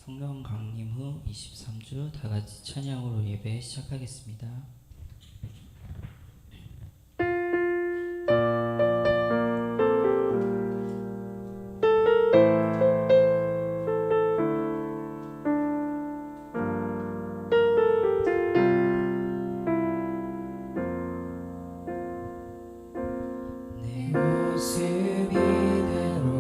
성령 강림 후 23주 다같이 찬양으로 예배 시작하겠습니다. 내 모습 이대로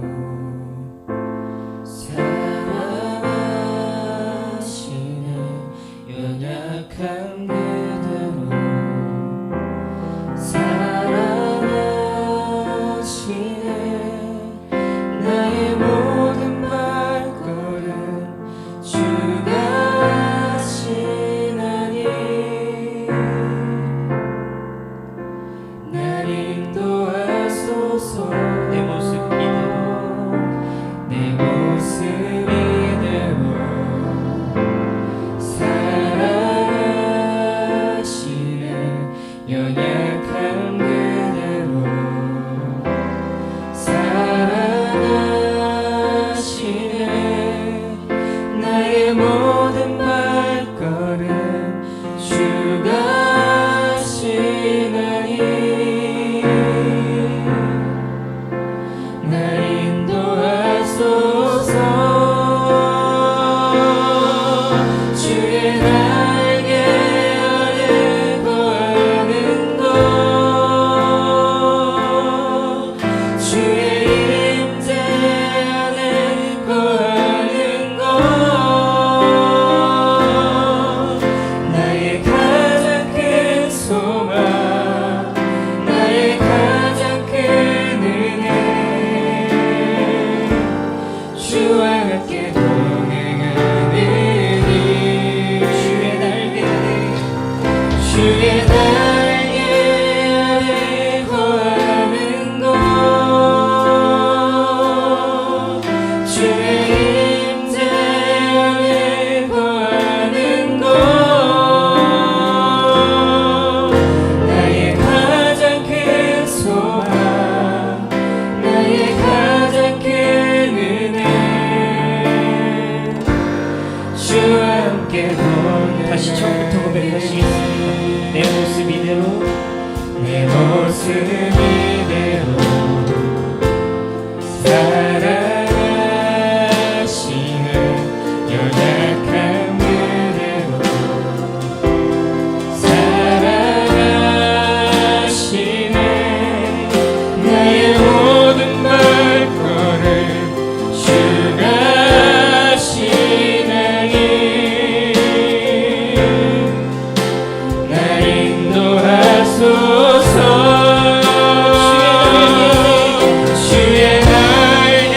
연약한 그대로 사랑하시네. 나의 모든 발걸음 주가 하시나니 날 인도하소서. 내 모습 이대로 내 모습 이대로 연약한 그대로 사랑하시네. 나의 모든 발걸음 주가 하시나니 날 인도하소서. 주의 주의 날개 아래 거하는 것, 주의 임재 아래 거하는 것, 나의 가장 큰 소망, 나의 가장 큰 은혜, 주와 함께 보내. 다시 처음부터 고백하시겠습니다. 내 모습 이대로 내 모습 이대로 사랑하시는 연약한 그대로 사랑하시네. 나의 모든 발걸음 주가 하시나니 인도하소서. 주의 날개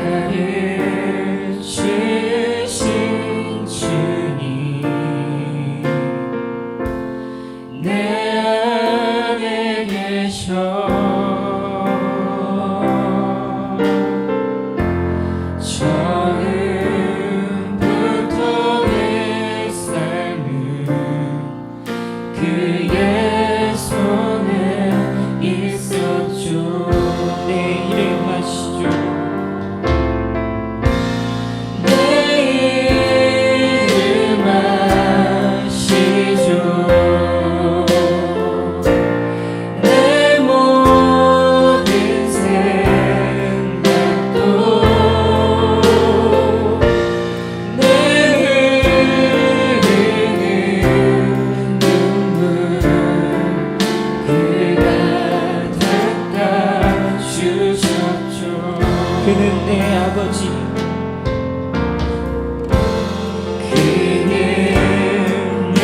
나를 주신 주님 내 안에 계셔 처음부터 내 삶은 그의 손에 있었죠. 내 이름 아시죠? 내 이름 아시죠? 내 모든 생각도 내 흐르는 눈물 그가 닦아주셨죠. 그는 내 아버지 그는 내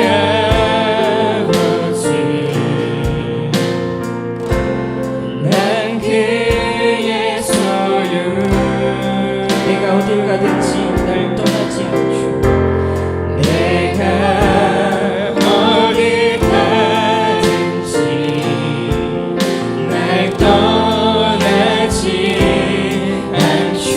아버지 난 그의 소유 내가 어딜 가든지 날 떠나지 않죠. 내가 어딜 가든지 날 떠나지 않죠.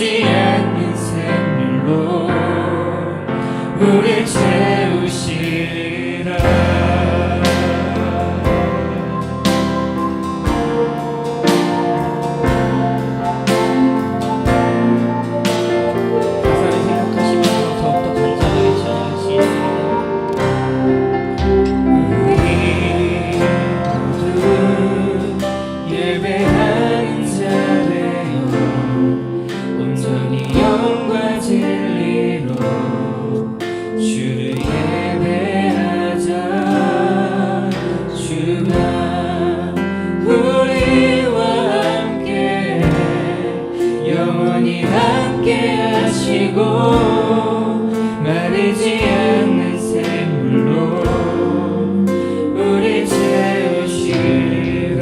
마르지 않는 샘물로 우릴 채우시리라. 가사를 생각하시면서 더욱더 간절하게 찬양할 수 있습니다. 우리 모두 예배하는 자 되어 온전히 영과 진리로 주를 예배하자. 주가 우리와 함께 영원히 함께 하시고 마르지 않는 샘물로 우리 채우시리라.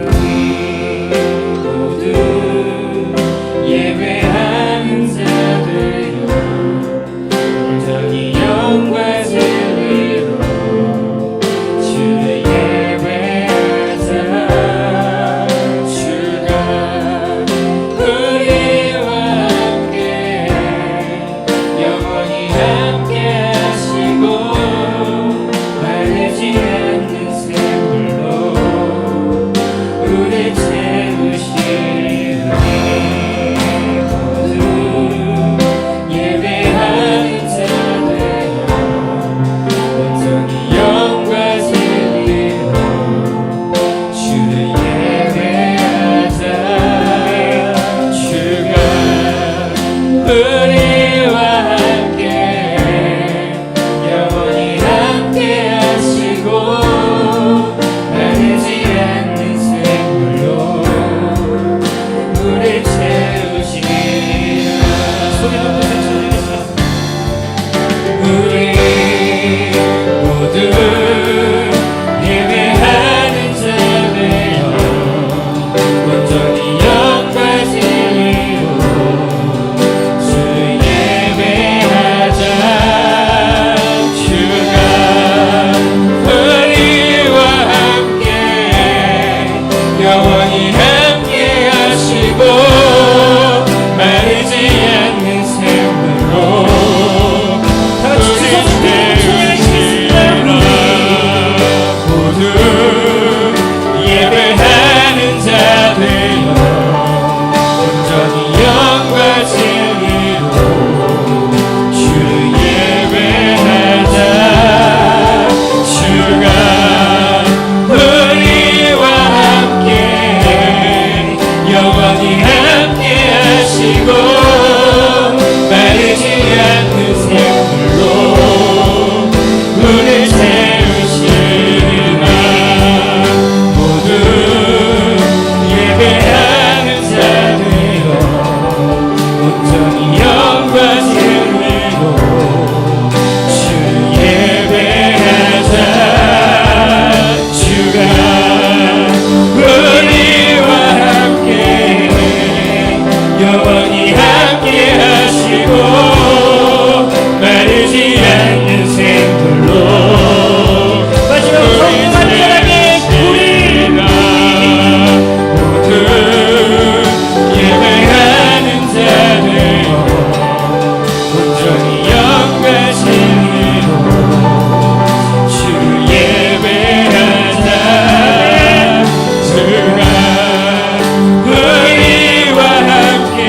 모두 예배하는 자 되어 온전히 영과 진리로 주를 예배하자. 주가 우리와 함께 영원히 함께 하시고 마르지 않는 샘물로 우리 채우시리라. 모두 예배하는 자 되어 온전히 영과 진리로 주를 예배하자. 주가 우리와 함께 영원히 함께 하시고 마르지 않는 샘물로 우릴 채우시리라. 소리 높여 외쳐드리겠습니다. 우리 모두 예배하는 자 되어 온전히 영과 진리로 주를 예배하자. 주가 우리와 함께 영원히 함께 하시고 마르지 않는 샘물로 우리 채우시리라. 모두 예배하는 자 되어 온전히 영과 진리로 주를 예배하자. 주가 우리와 함께 영원히 함께 하시고 마르지 않는 샘물로 우릴 채우시리라. 모두 예배하는 자 되어 온전히 영과 진리로 주를 예배하자. 주가 우리와 함께 영원히 함께 하시고 마르지 않는 샘물로 마지막으로 간절하게 우리가 모두 예배하는 자 되어 온전히 영과 진리로 주를 예배하자. 주가 우리와 함께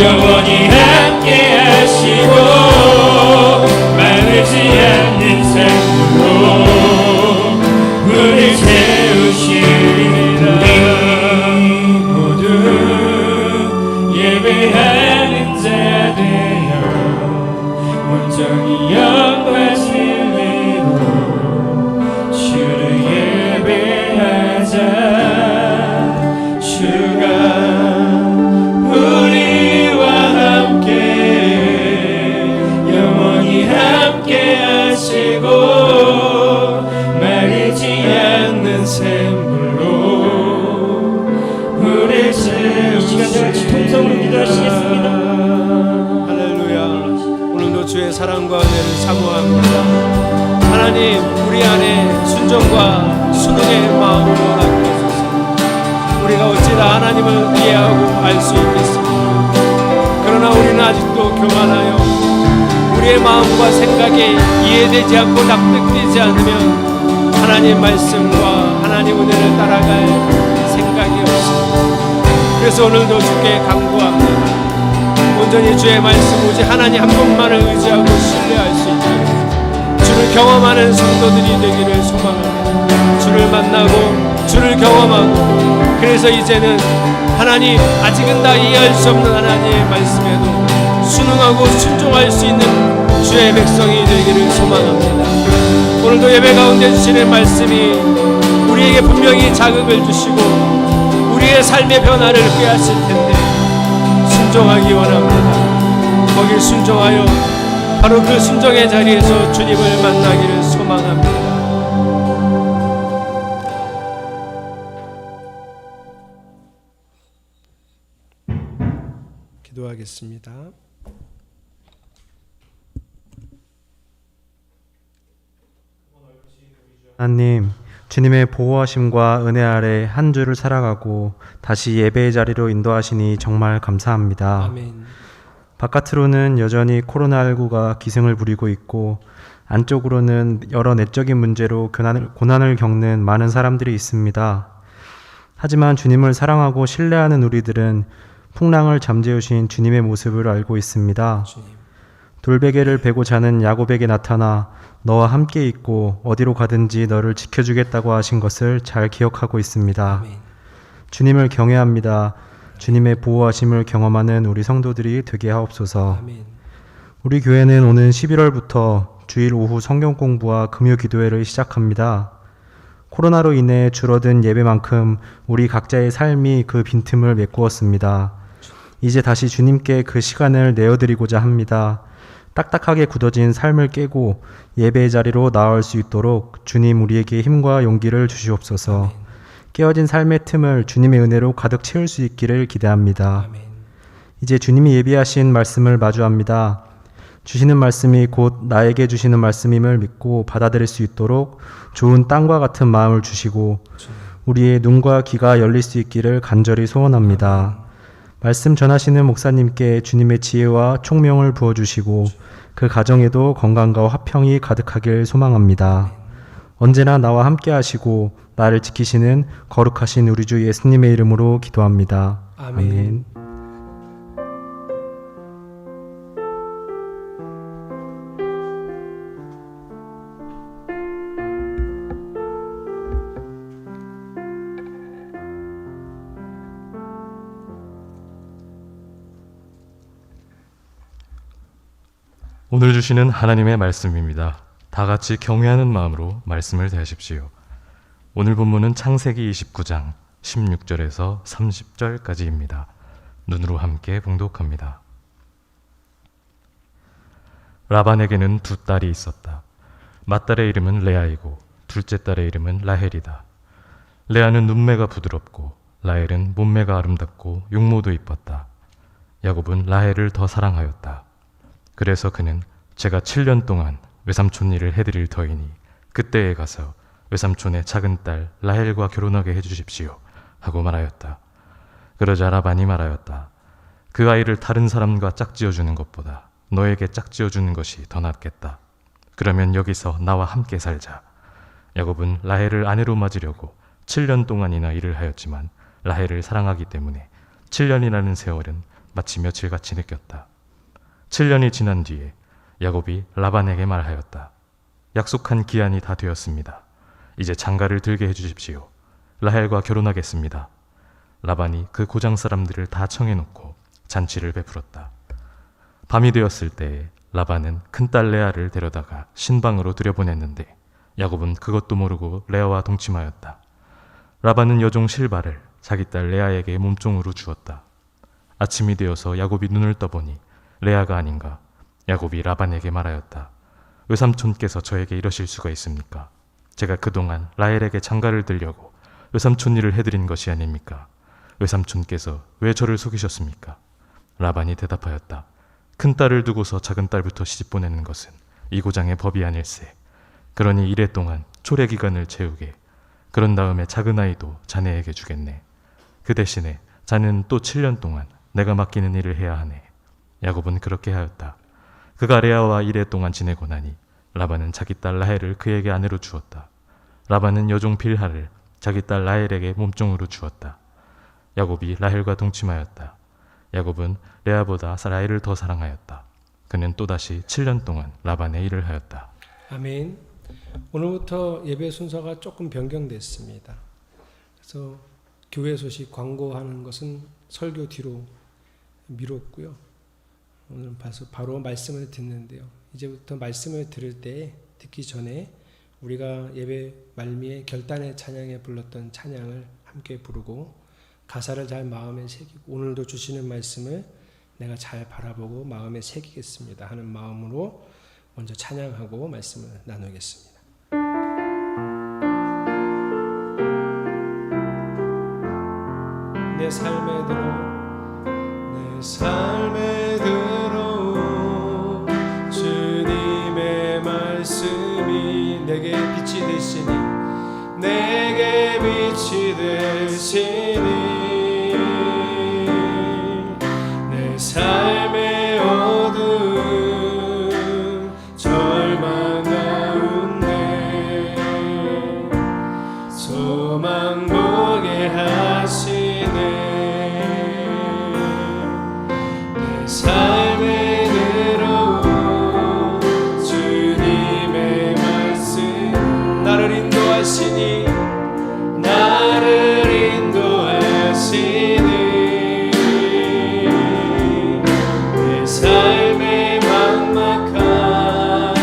영원히 함께 하시고 마르지 않는 샘물로 우리 채우시리라. 모두 예배하는 자 되어 온전히 영과 진리로 주를 예배하자. 주가 우리와 함께 영원히 함께 하시고 마르지 않는 샘물로 우리 채우시리라. 통성으로 기도하시겠습니다. 할렐루야. 오늘도 주의 사랑과 은혜를 사모합니다. 하나님, 우리 안에 순종과 순응의 마음으로 하옵소서. 우리가 어찌나 하나님을 이해하고 알 수 있겠습니까? 말씀으로 교만하여 우리의 마음과 생각이 이해되지 않고 납득되지 않으면 하나님 말씀과 하나님 은혜를 따라갈 생각이 없습니다. 그래서 오늘도 주께 간구합니다. 온전히 주의 말씀 오직 하나님 한 분만을 의지하고 신뢰할 수 있도록 주를 경험하는 성도들이 되기를 소망합니다. 주를 만나고 주를 경험하고 그래서 이제는 하나님 아직은 다 이해할 수 없는 하나님의 말씀에도 순응하고 순종할 수 있는 주의 백성이 되기를 소망합니다. 오늘도 예배 가운데 주시는 말씀이 우리에게 분명히 자극을 주시고 우리의 삶의 변화를 꾀하실 텐데 순종하기 원합니다. 거길 순종하여 바로 그 순종의 자리에서 주님을 만나기를 소망합니다. 기도하겠습니다. 하나님, 주님의 보호하심과 은혜 아래 한 주를 살아가고 다시 예배의 자리로 인도하시니 정말 감사합니다. 아멘. 바깥으로는 여전히 코로나19가 기승을 부리고 있고 안쪽으로는 여러 내적인 문제로 고난을 겪는 많은 사람들이 있습니다. 하지만 주님을 사랑하고 신뢰하는 우리들은 풍랑을 잠재우신 주님의 모습을 알고 있습니다. 주님. 돌베개를 베고 자는 야곱에게 나타나 너와 함께 있고 어디로 가든지 너를 지켜주겠다고 하신 것을 잘 기억하고 있습니다. 아멘. 주님을 경외합니다. 주님의 보호하심을 경험하는 우리 성도들이 되게 하옵소서. 아멘. 우리 교회는 오는 11월부터 주일 오후 성경 공부와 금요 기도회를 시작합니다. 코로나로 인해 줄어든 예배만큼 우리 각자의 삶이 그 빈틈을 메꾸었습니다. 이제 다시 주님께 그 시간을 내어드리고자 합니다. 딱딱하게 굳어진 삶을 깨고 예배의 자리로 나아올 수 있도록 주님 우리에게 힘과 용기를 주시옵소서. 아멘. 깨어진 삶의 틈을 주님의 은혜로 가득 채울 수 있기를 기대합니다. 아멘. 이제 주님이 예비하신 말씀을 마주합니다. 주시는 말씀이 곧 나에게 주시는 말씀임을 믿고 받아들일 수 있도록 좋은 땅과 같은 마음을 주시고 우리의 눈과 귀가 열릴 수 있기를 간절히 소원합니다. 말씀 전하시는 목사님께 주님의 지혜와 총명을 부어주시고 그 가정에도 건강과 화평이 가득하길 소망합니다. 언제나 나와 함께 하시고 나를 지키시는 거룩하신 우리 주 예수님의 이름으로 기도합니다. 아멘. 아멘. 오늘 주시는 하나님의 말씀입니다. 다 같이 경외하는 마음으로 말씀을 대하십시오. 오늘 본문은 창세기 29장 16절에서 30절까지입니다. 눈으로 함께 봉독합니다. 라반에게는 두 딸이 있었다. 맏딸의 이름은 레아이고 둘째 딸의 이름은 라헬이다. 레아는 눈매가 부드럽고 라헬은 몸매가 아름답고 용모도 이뻤다. 야곱은 라헬을 더 사랑하였다. 그래서 그는 제가 7년 동안 외삼촌 일을 해드릴 터이니 그때에 가서 외삼촌의 작은 딸 라헬과 결혼하게 해주십시오 하고 말하였다. 그러자 라반이 말하였다. 그 아이를 다른 사람과 짝지어주는 것보다 너에게 짝지어주는 것이 더 낫겠다. 그러면 여기서 나와 함께 살자. 야곱은 라헬을 아내로 맞으려고 7년 동안이나 일을 하였지만 라헬을 사랑하기 때문에 7년이라는 세월은 마치 며칠같이 느꼈다. 7년이 지난 뒤에 야곱이 라반에게 말하였다. 약속한 기한이 다 되었습니다. 이제 장가를 들게 해주십시오. 라헬과 결혼하겠습니다. 라반이 그 고장 사람들을 다 청해놓고 잔치를 베풀었다. 밤이 되었을 때에 라반은 큰딸 레아를 데려다가 신방으로 들여보냈는데 야곱은 그것도 모르고 레아와 동침하였다. 라반은 여종 실바를 자기 딸 레아에게 몸종으로 주었다. 아침이 되어서 야곱이 눈을 떠보니 레아가 아닌가. 야곱이 라반에게 말하였다. 외삼촌께서 저에게 이러실 수가 있습니까? 제가 그동안 라헬에게 장가를 들려고 외삼촌 일을 해드린 것이 아닙니까? 외삼촌께서 왜 저를 속이셨습니까? 라반이 대답하였다. 큰딸을 두고서 작은딸부터 시집보내는 것은 이 고장의 법이 아닐세. 그러니 이래 동안 초래기간을 채우게. 그런 다음에 작은아이도 자네에게 주겠네. 그 대신에 자네는 또 7년 동안 내가 맡기는 일을 해야 하네. 야곱은 그렇게 하였다. 그가 레아와 이레 동안 지내고 나니 라반은 자기 딸 라헬을 그에게 아내로 주었다. 라반은 여종 빌하를 자기 딸 라헬에게 몸종으로 주었다. 야곱이 라헬과 동침하였다. 야곱은 레아보다 라헬을 더 사랑하였다. 그는 또다시 7년 동안 라반의 일을 하였다. 아멘. 오늘부터 예배 순서가 조금 변경됐습니다. 그래서 교회 소식 광고하는 것은 설교 뒤로 미뤘고요. 오늘 바로 말씀을 듣는데요. 이제부터 말씀을 들을 때 듣기 전에 우리가 예배 말미에 결단의 찬양에 불렀던 찬양을 함께 부르고 가사를 잘 마음에 새기고 오늘도 주시는 말씀을 내가 잘 바라보고 마음에 새기겠습니다 하는 마음으로 먼저 찬양하고 말씀을 나누겠습니다. 내 삶에 들어 주님의 말씀이 내게 빛이 되시니 내 삶의 어두운 절망 가운데 소망 보게 하시네. 내 삶에 들어온 주님의 말씀 나를 인도하시니 내 삶의 막막한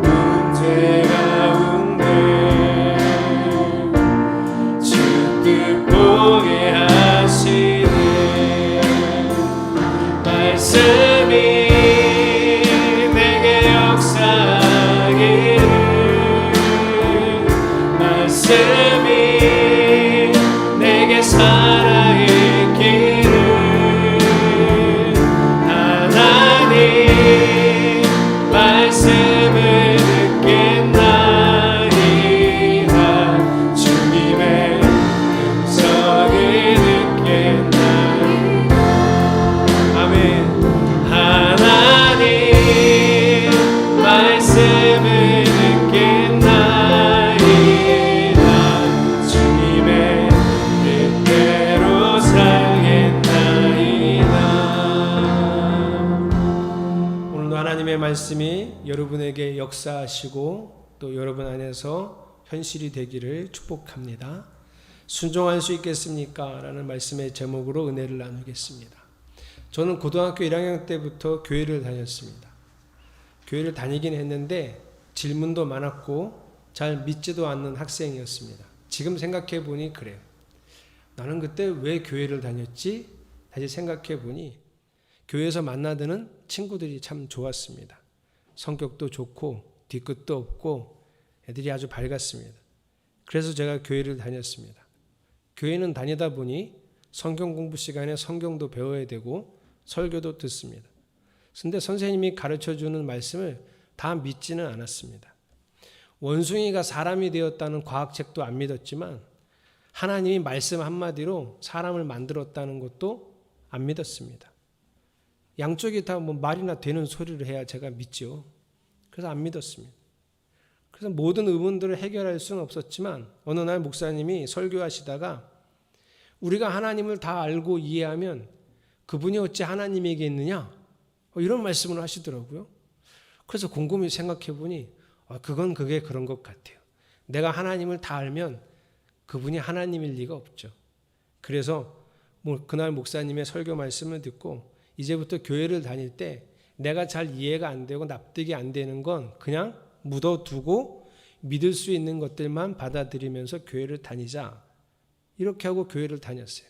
문제 가운데 주뜻 보게 하시네. 말씀이 내게 역사하기를 말씀이 내게 살아있기를 하나님 말씀을 듣겠나이다. 주님의 음성을 듣겠나이다. 아멘. 하나님 말씀을 듣겠나이다. 주님의 뜻대로 살겠나이다. 오늘도 하나님의 말씀이 여러분에게 역사하시고 또 여러분 안에서 현실이 되기를 축복합니다. 순종할 수 있겠습니까? 라는 말씀의 제목으로 은혜를 나누겠습니다. 저는 고등학교 1학년 때부터 교회를 다녔습니다. 교회를 다니긴 했는데 질문도 많았고 잘 믿지도 않는 학생이었습니다. 지금 생각해 보니 그래요. 나는 그때 왜 교회를 다녔지? 다시 생각해 보니 교회에서 만나드는 친구들이 참 좋았습니다. 성격도 좋고 뒤끝도 없고 애들이 아주 밝았습니다. 그래서 제가 교회를 다녔습니다. 교회는 다니다 보니 성경 공부 시간에 성경도 배워야 되고 설교도 듣습니다. 그런데 선생님이 가르쳐주는 말씀을 다 믿지는 않았습니다. 원숭이가 사람이 되었다는 과학책도 안 믿었지만 하나님이 말씀 한마디로 사람을 만들었다는 것도 안 믿었습니다. 양쪽이 다 뭐 말이나 되는 소리를 해야 제가 믿죠. 그래서 안 믿었습니다. 그래서 모든 의문들을 해결할 수는 없었지만 어느 날 목사님이 설교하시다가 우리가 하나님을 다 알고 이해하면 그분이 어찌 하나님이겠느냐 이런 말씀을 하시더라고요. 그래서 곰곰이 생각해 보니 그게 그런 것 같아요. 내가 하나님을 다 알면 그분이 하나님일 리가 없죠. 그래서 그날 목사님의 설교 말씀을 듣고 이제부터 교회를 다닐 때 내가 잘 이해가 안 되고 납득이 안 되는 건 그냥 묻어두고 믿을 수 있는 것들만 받아들이면서 교회를 다니자. 이렇게 하고 교회를 다녔어요.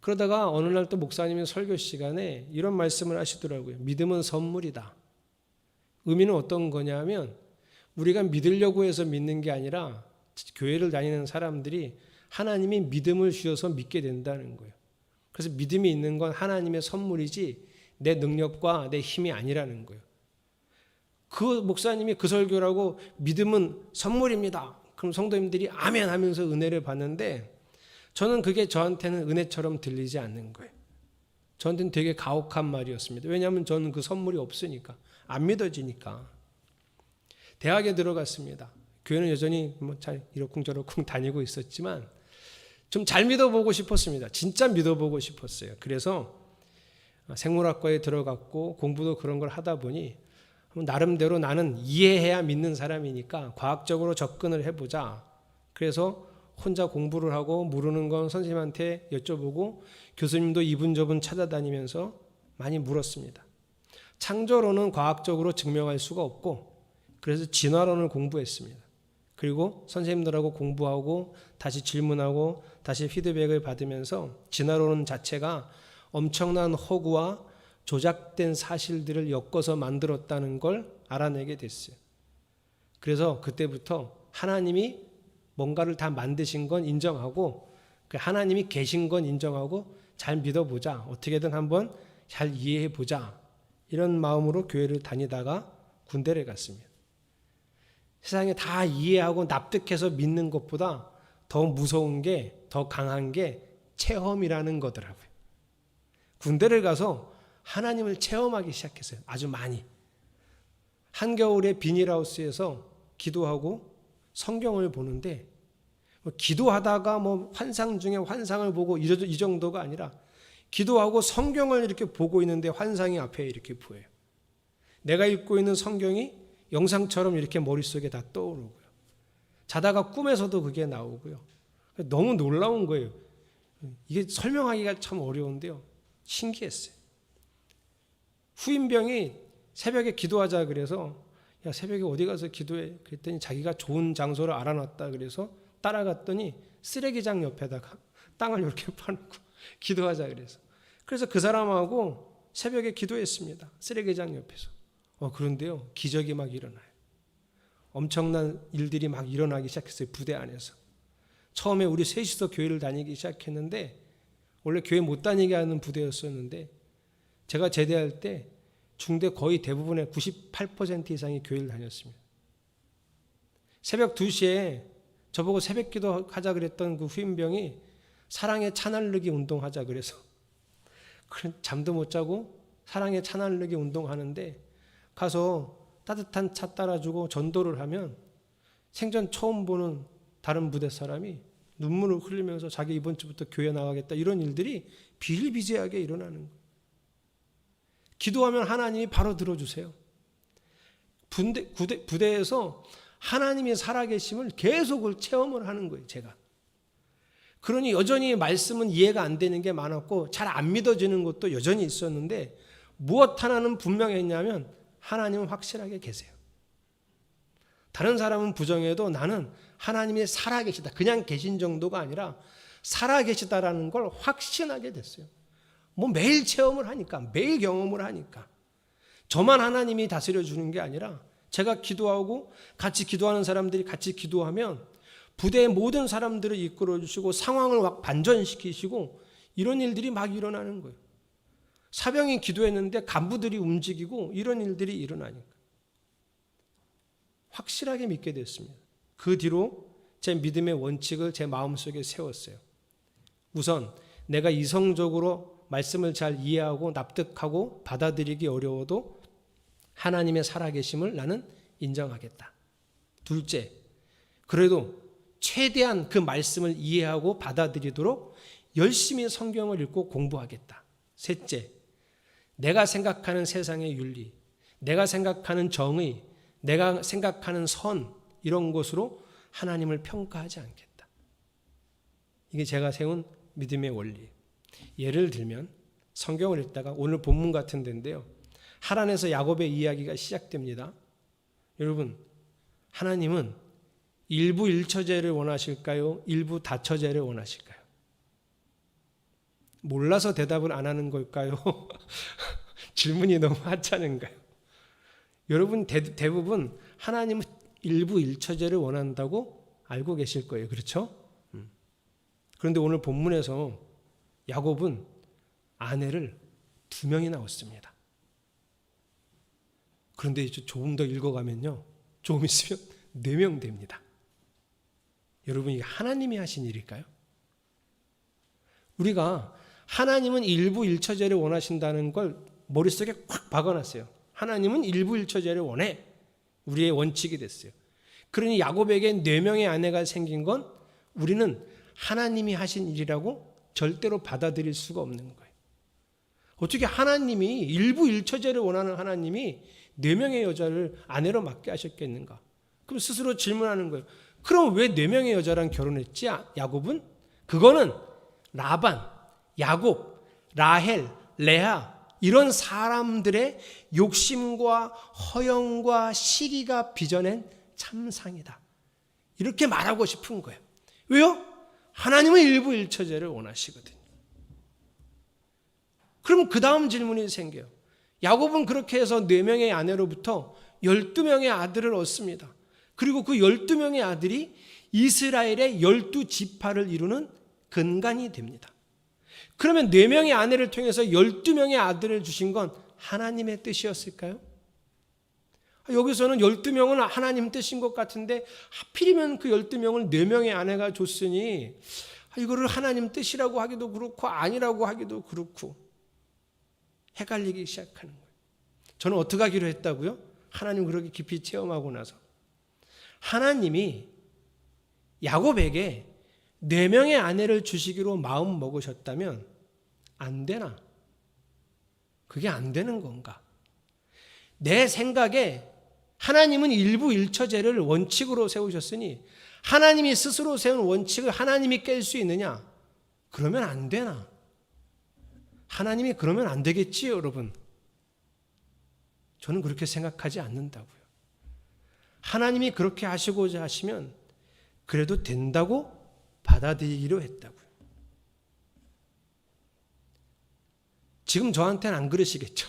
그러다가 어느 날 또 목사님이 설교 시간에 이런 말씀을 하시더라고요. 믿음은 선물이다. 의미는 어떤 거냐면 우리가 믿으려고 해서 믿는 게 아니라 교회를 다니는 사람들이 하나님이 믿음을 주셔서 믿게 된다는 거예요. 그래서 믿음이 있는 건 하나님의 선물이지 내 능력과 내 힘이 아니라는 거예요. 그 목사님이 그 설교라고 믿음은 선물입니다. 그럼 성도님들이 아멘 하면서 은혜를 받는데 저는 그게 저한테는 은혜처럼 들리지 않는 거예요. 저한테는 되게 가혹한 말이었습니다. 왜냐하면 저는 그 선물이 없으니까, 안 믿어지니까. 대학에 들어갔습니다. 교회는 여전히 뭐 잘 이러쿵저러쿵 다니고 있었지만 좀 잘 믿어보고 싶었습니다. 진짜 믿어보고 싶었어요. 그래서 생물학과에 들어갔고 공부도 그런 걸 하다 보니 나름대로 나는 이해해야 믿는 사람이니까 과학적으로 접근을 해보자. 그래서 혼자 공부를 하고 모르는 건 선생님한테 여쭤보고 교수님도 이분저분 찾아다니면서 많이 물었습니다. 창조론은 과학적으로 증명할 수가 없고 그래서 진화론을 공부했습니다. 그리고 선생님들하고 공부하고 다시 질문하고 다시 피드백을 받으면서 진화론 자체가 엄청난 허구와 조작된 사실들을 엮어서 만들었다는 걸 알아내게 됐어요. 그래서 그때부터 하나님이 뭔가를 다 만드신 건 인정하고 하나님이 계신 건 인정하고 잘 믿어보자. 어떻게든 한번 잘 이해해보자. 이런 마음으로 교회를 다니다가 군대를 갔습니다. 세상에 다 이해하고 납득해서 믿는 것보다 더 무서운 게, 더 강한 게 체험이라는 거더라고요. 군대를 가서 하나님을 체험하기 시작했어요. 아주 많이. 한겨울에 비닐하우스에서 기도하고 성경을 보는데 기도하다가 뭐 환상 중에 환상을 보고 이 정도가 아니라 기도하고 성경을 이렇게 보고 있는데 환상이 앞에 이렇게 보여요. 내가 읽고 있는 성경이 영상처럼 이렇게 머릿속에 다 떠오르고요. 자다가 꿈에서도 그게 나오고요. 너무 놀라운 거예요. 이게 설명하기가 참 어려운데요. 신기했어요. 후임병이 새벽에 기도하자 그래서 야 새벽에 어디 가서 기도해? 그랬더니 자기가 좋은 장소를 알아놨다 그래서 따라갔더니 쓰레기장 옆에다가 땅을 이렇게 파놓고 기도하자 그래서 그 사람하고 새벽에 기도했습니다. 쓰레기장 옆에서. 그런데요 기적이 막 일어나요. 엄청난 일들이 막 일어나기 시작했어요. 부대 안에서. 처음에 우리 셋이서 교회를 다니기 시작했는데 원래 교회 못 다니게 하는 부대였었는데 제가 제대할 때 중대 거의 대부분의 98% 이상이 교회를 다녔습니다. 새벽 2시에 저보고 새벽 기도 하자 그랬던 그 후임병이 사랑의 차날르기 운동하자 그래서 잠도 못 자고 사랑의 차날르기 운동하는데 가서 따뜻한 차 따라주고 전도를 하면 생전 처음 보는 다른 부대 사람이 눈물을 흘리면서 자기 이번 주부터 교회 나가겠다 이런 일들이 비일비재하게 일어나는 거예요. 기도하면 하나님이 바로 들어주세요. 부대에서 하나님이 살아계심을 계속 체험을 하는 거예요. 제가. 그러니 여전히 말씀은 이해가 안 되는 게 많았고 잘 안 믿어지는 것도 여전히 있었는데 무엇 하나는 분명했냐면 하나님은 확실하게 계세요. 다른 사람은 부정해도 나는 하나님이 살아계시다. 그냥 계신 정도가 아니라 살아계시다라는 걸 확신하게 됐어요. 뭐 매일 체험을 하니까, 매일 경험을 하니까. 저만 하나님이 다스려 주는 게 아니라 제가 기도하고 같이 기도하는 사람들이 같이 기도하면 부대의 모든 사람들을 이끌어 주시고 상황을 막 반전시키시고 이런 일들이 막 일어나는 거예요. 사병이 기도했는데 간부들이 움직이고 이런 일들이 일어나니까. 확실하게 믿게 됐습니다. 그 뒤로 제 믿음의 원칙을 제 마음속에 세웠어요. 우선 내가 이성적으로 말씀을 잘 이해하고 납득하고 받아들이기 어려워도 하나님의 살아계심을 나는 인정하겠다. 둘째, 그래도 최대한 그 말씀을 이해하고 받아들이도록 열심히 성경을 읽고 공부하겠다. 셋째, 내가 생각하는 세상의 윤리, 내가 생각하는 정의, 내가 생각하는 선 이런 것으로 하나님을 평가하지 않겠다. 이게 제가 세운 믿음의 원리. 예를 들면 성경을 읽다가 오늘 본문 같은 데인데요. 하란에서 야곱의 이야기가 시작됩니다. 여러분, 하나님은 일부 일처제를 원하실까요? 일부 다처제를 원하실까요? 몰라서 대답을 안 하는 걸까요? 질문이 너무 하찮은가요? 여러분 대부분 하나님은 일부 일처제를 원한다고 알고 계실 거예요. 그렇죠? 그런데 오늘 본문에서 야곱은 아내를 2명이나 얻습니다. 그런데 이제 조금 더 읽어가면요. 조금 있으면 4명 됩니다. 여러분 이게 하나님이 하신 일일까요? 우리가 하나님은 일부일처제를 원하신다는 걸 머릿속에 콱 박아놨어요. 하나님은 일부일처제를 원해. 우리의 원칙이 됐어요. 그러니 야곱에게 4명의 아내가 생긴 건 우리는 하나님이 하신 일이라고 절대로 받아들일 수가 없는 거예요. 어떻게 하나님이 일부일처제를 원하는 하나님이 4명의 여자를 아내로 맡게 하셨겠는가? 그럼 스스로 질문하는 거예요. 그럼 왜 4명의 여자랑 결혼했지? 야곱은? 그거는 라반, 야곱, 라헬, 레아 이런 사람들의 욕심과 허영과 시기가 빚어낸 참상이다. 이렇게 말하고 싶은 거예요. 왜요? 하나님은 일부일처제를 원하시거든요. 그럼 그 다음 질문이 생겨요. 야곱은 그렇게 해서 4명의 아내로부터 12명의 아들을 얻습니다. 그리고 그 12명의 아들이 이스라엘의 12지파를 이루는 근간이 됩니다. 그러면 4명의 아내를 통해서 12명의 아들을 주신 건 하나님의 뜻이었을까요? 여기서는 12명은 하나님 뜻인 것 같은데 하필이면 그 12명을 4명의 아내가 줬으니 이거를 하나님 뜻이라고 하기도 그렇고 아니라고 하기도 그렇고 헷갈리기 시작하는 거예요. 저는 어떻게 하기로 했다고요? 하나님 그렇게 깊이 체험하고 나서 하나님이 야곱에게 4명의 아내를 주시기로 마음 먹으셨다면 안 되나? 그게 안 되는 건가? 내 생각에 하나님은 일부일처제를 원칙으로 세우셨으니 하나님이 스스로 세운 원칙을 하나님이 깰 수 있느냐? 그러면 안 되나? 하나님이 그러면 안 되겠지, 여러분. 저는 그렇게 생각하지 않는다고요. 하나님이 그렇게 하시고자 하시면 그래도 된다고 받아들이기로 했다고요. 지금 저한테는 안 그러시겠죠.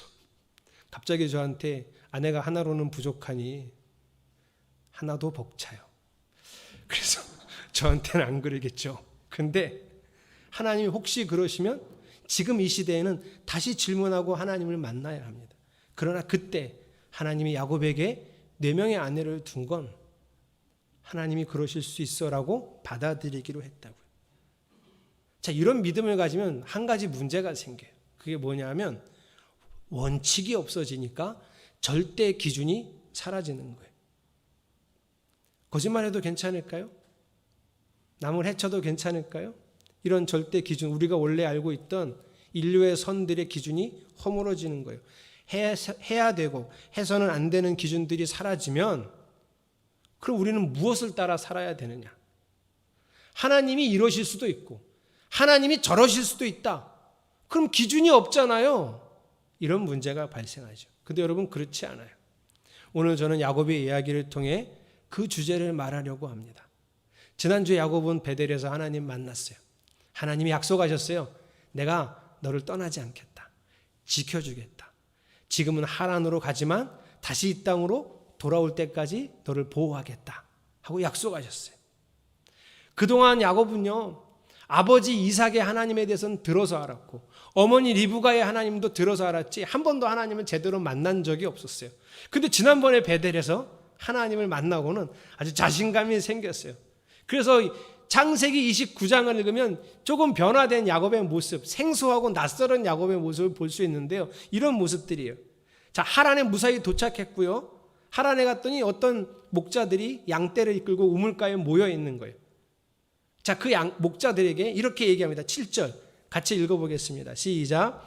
갑자기 저한테 아내가 하나로는 부족하니 하나도 벅차요. 그래서 저한테는 안 그러겠죠. 근데 하나님이 혹시 그러시면 지금 이 시대에는 다시 질문하고 하나님을 만나야 합니다. 그러나 그때 하나님이 야곱에게 4명의 아내를 둔 건 하나님이 그러실 수 있어라고 받아들이기로 했다고요. 자, 이런 믿음을 가지면 한 가지 문제가 생겨요. 그게 뭐냐면 원칙이 없어지니까 절대 기준이 사라지는 거예요. 거짓말해도 괜찮을까요? 남을 해쳐도 괜찮을까요? 이런 절대 기준, 우리가 원래 알고 있던 인류의 선들의 기준이 허물어지는 거예요. 해야 되고 해서는 안 되는 기준들이 사라지면 그럼 우리는 무엇을 따라 살아야 되느냐? 하나님이 이러실 수도 있고 하나님이 저러실 수도 있다. 그럼 기준이 없잖아요. 이런 문제가 발생하죠. 근데 여러분 그렇지 않아요. 오늘 저는 야곱의 이야기를 통해 그 주제를 말하려고 합니다. 지난주에 야곱은 베델에서 하나님 만났어요. 하나님이 약속하셨어요. 내가 너를 떠나지 않겠다. 지켜주겠다. 지금은 하란으로 가지만 다시 이 땅으로 돌아올 때까지 너를 보호하겠다 하고 약속하셨어요. 그동안 야곱은요, 아버지 이삭의 하나님에 대해서는 들어서 알았고 어머니 리브가의 하나님도 들어서 알았지 한 번도 하나님을 제대로 만난 적이 없었어요. 근데 지난번에 베델에서 하나님을 만나고는 아주 자신감이 생겼어요. 그래서 창세기 29장을 읽으면 조금 변화된 야곱의 모습, 생소하고 낯설은 야곱의 모습을 볼 수 있는데요. 이런 모습들이에요. 자, 하란에 무사히 도착했고요. 하란에 갔더니 어떤 목자들이 양떼를 이끌고 우물가에 모여 있는 거예요. 자, 그 목자들에게 이렇게 얘기합니다. 7절 같이 읽어보겠습니다. 시작.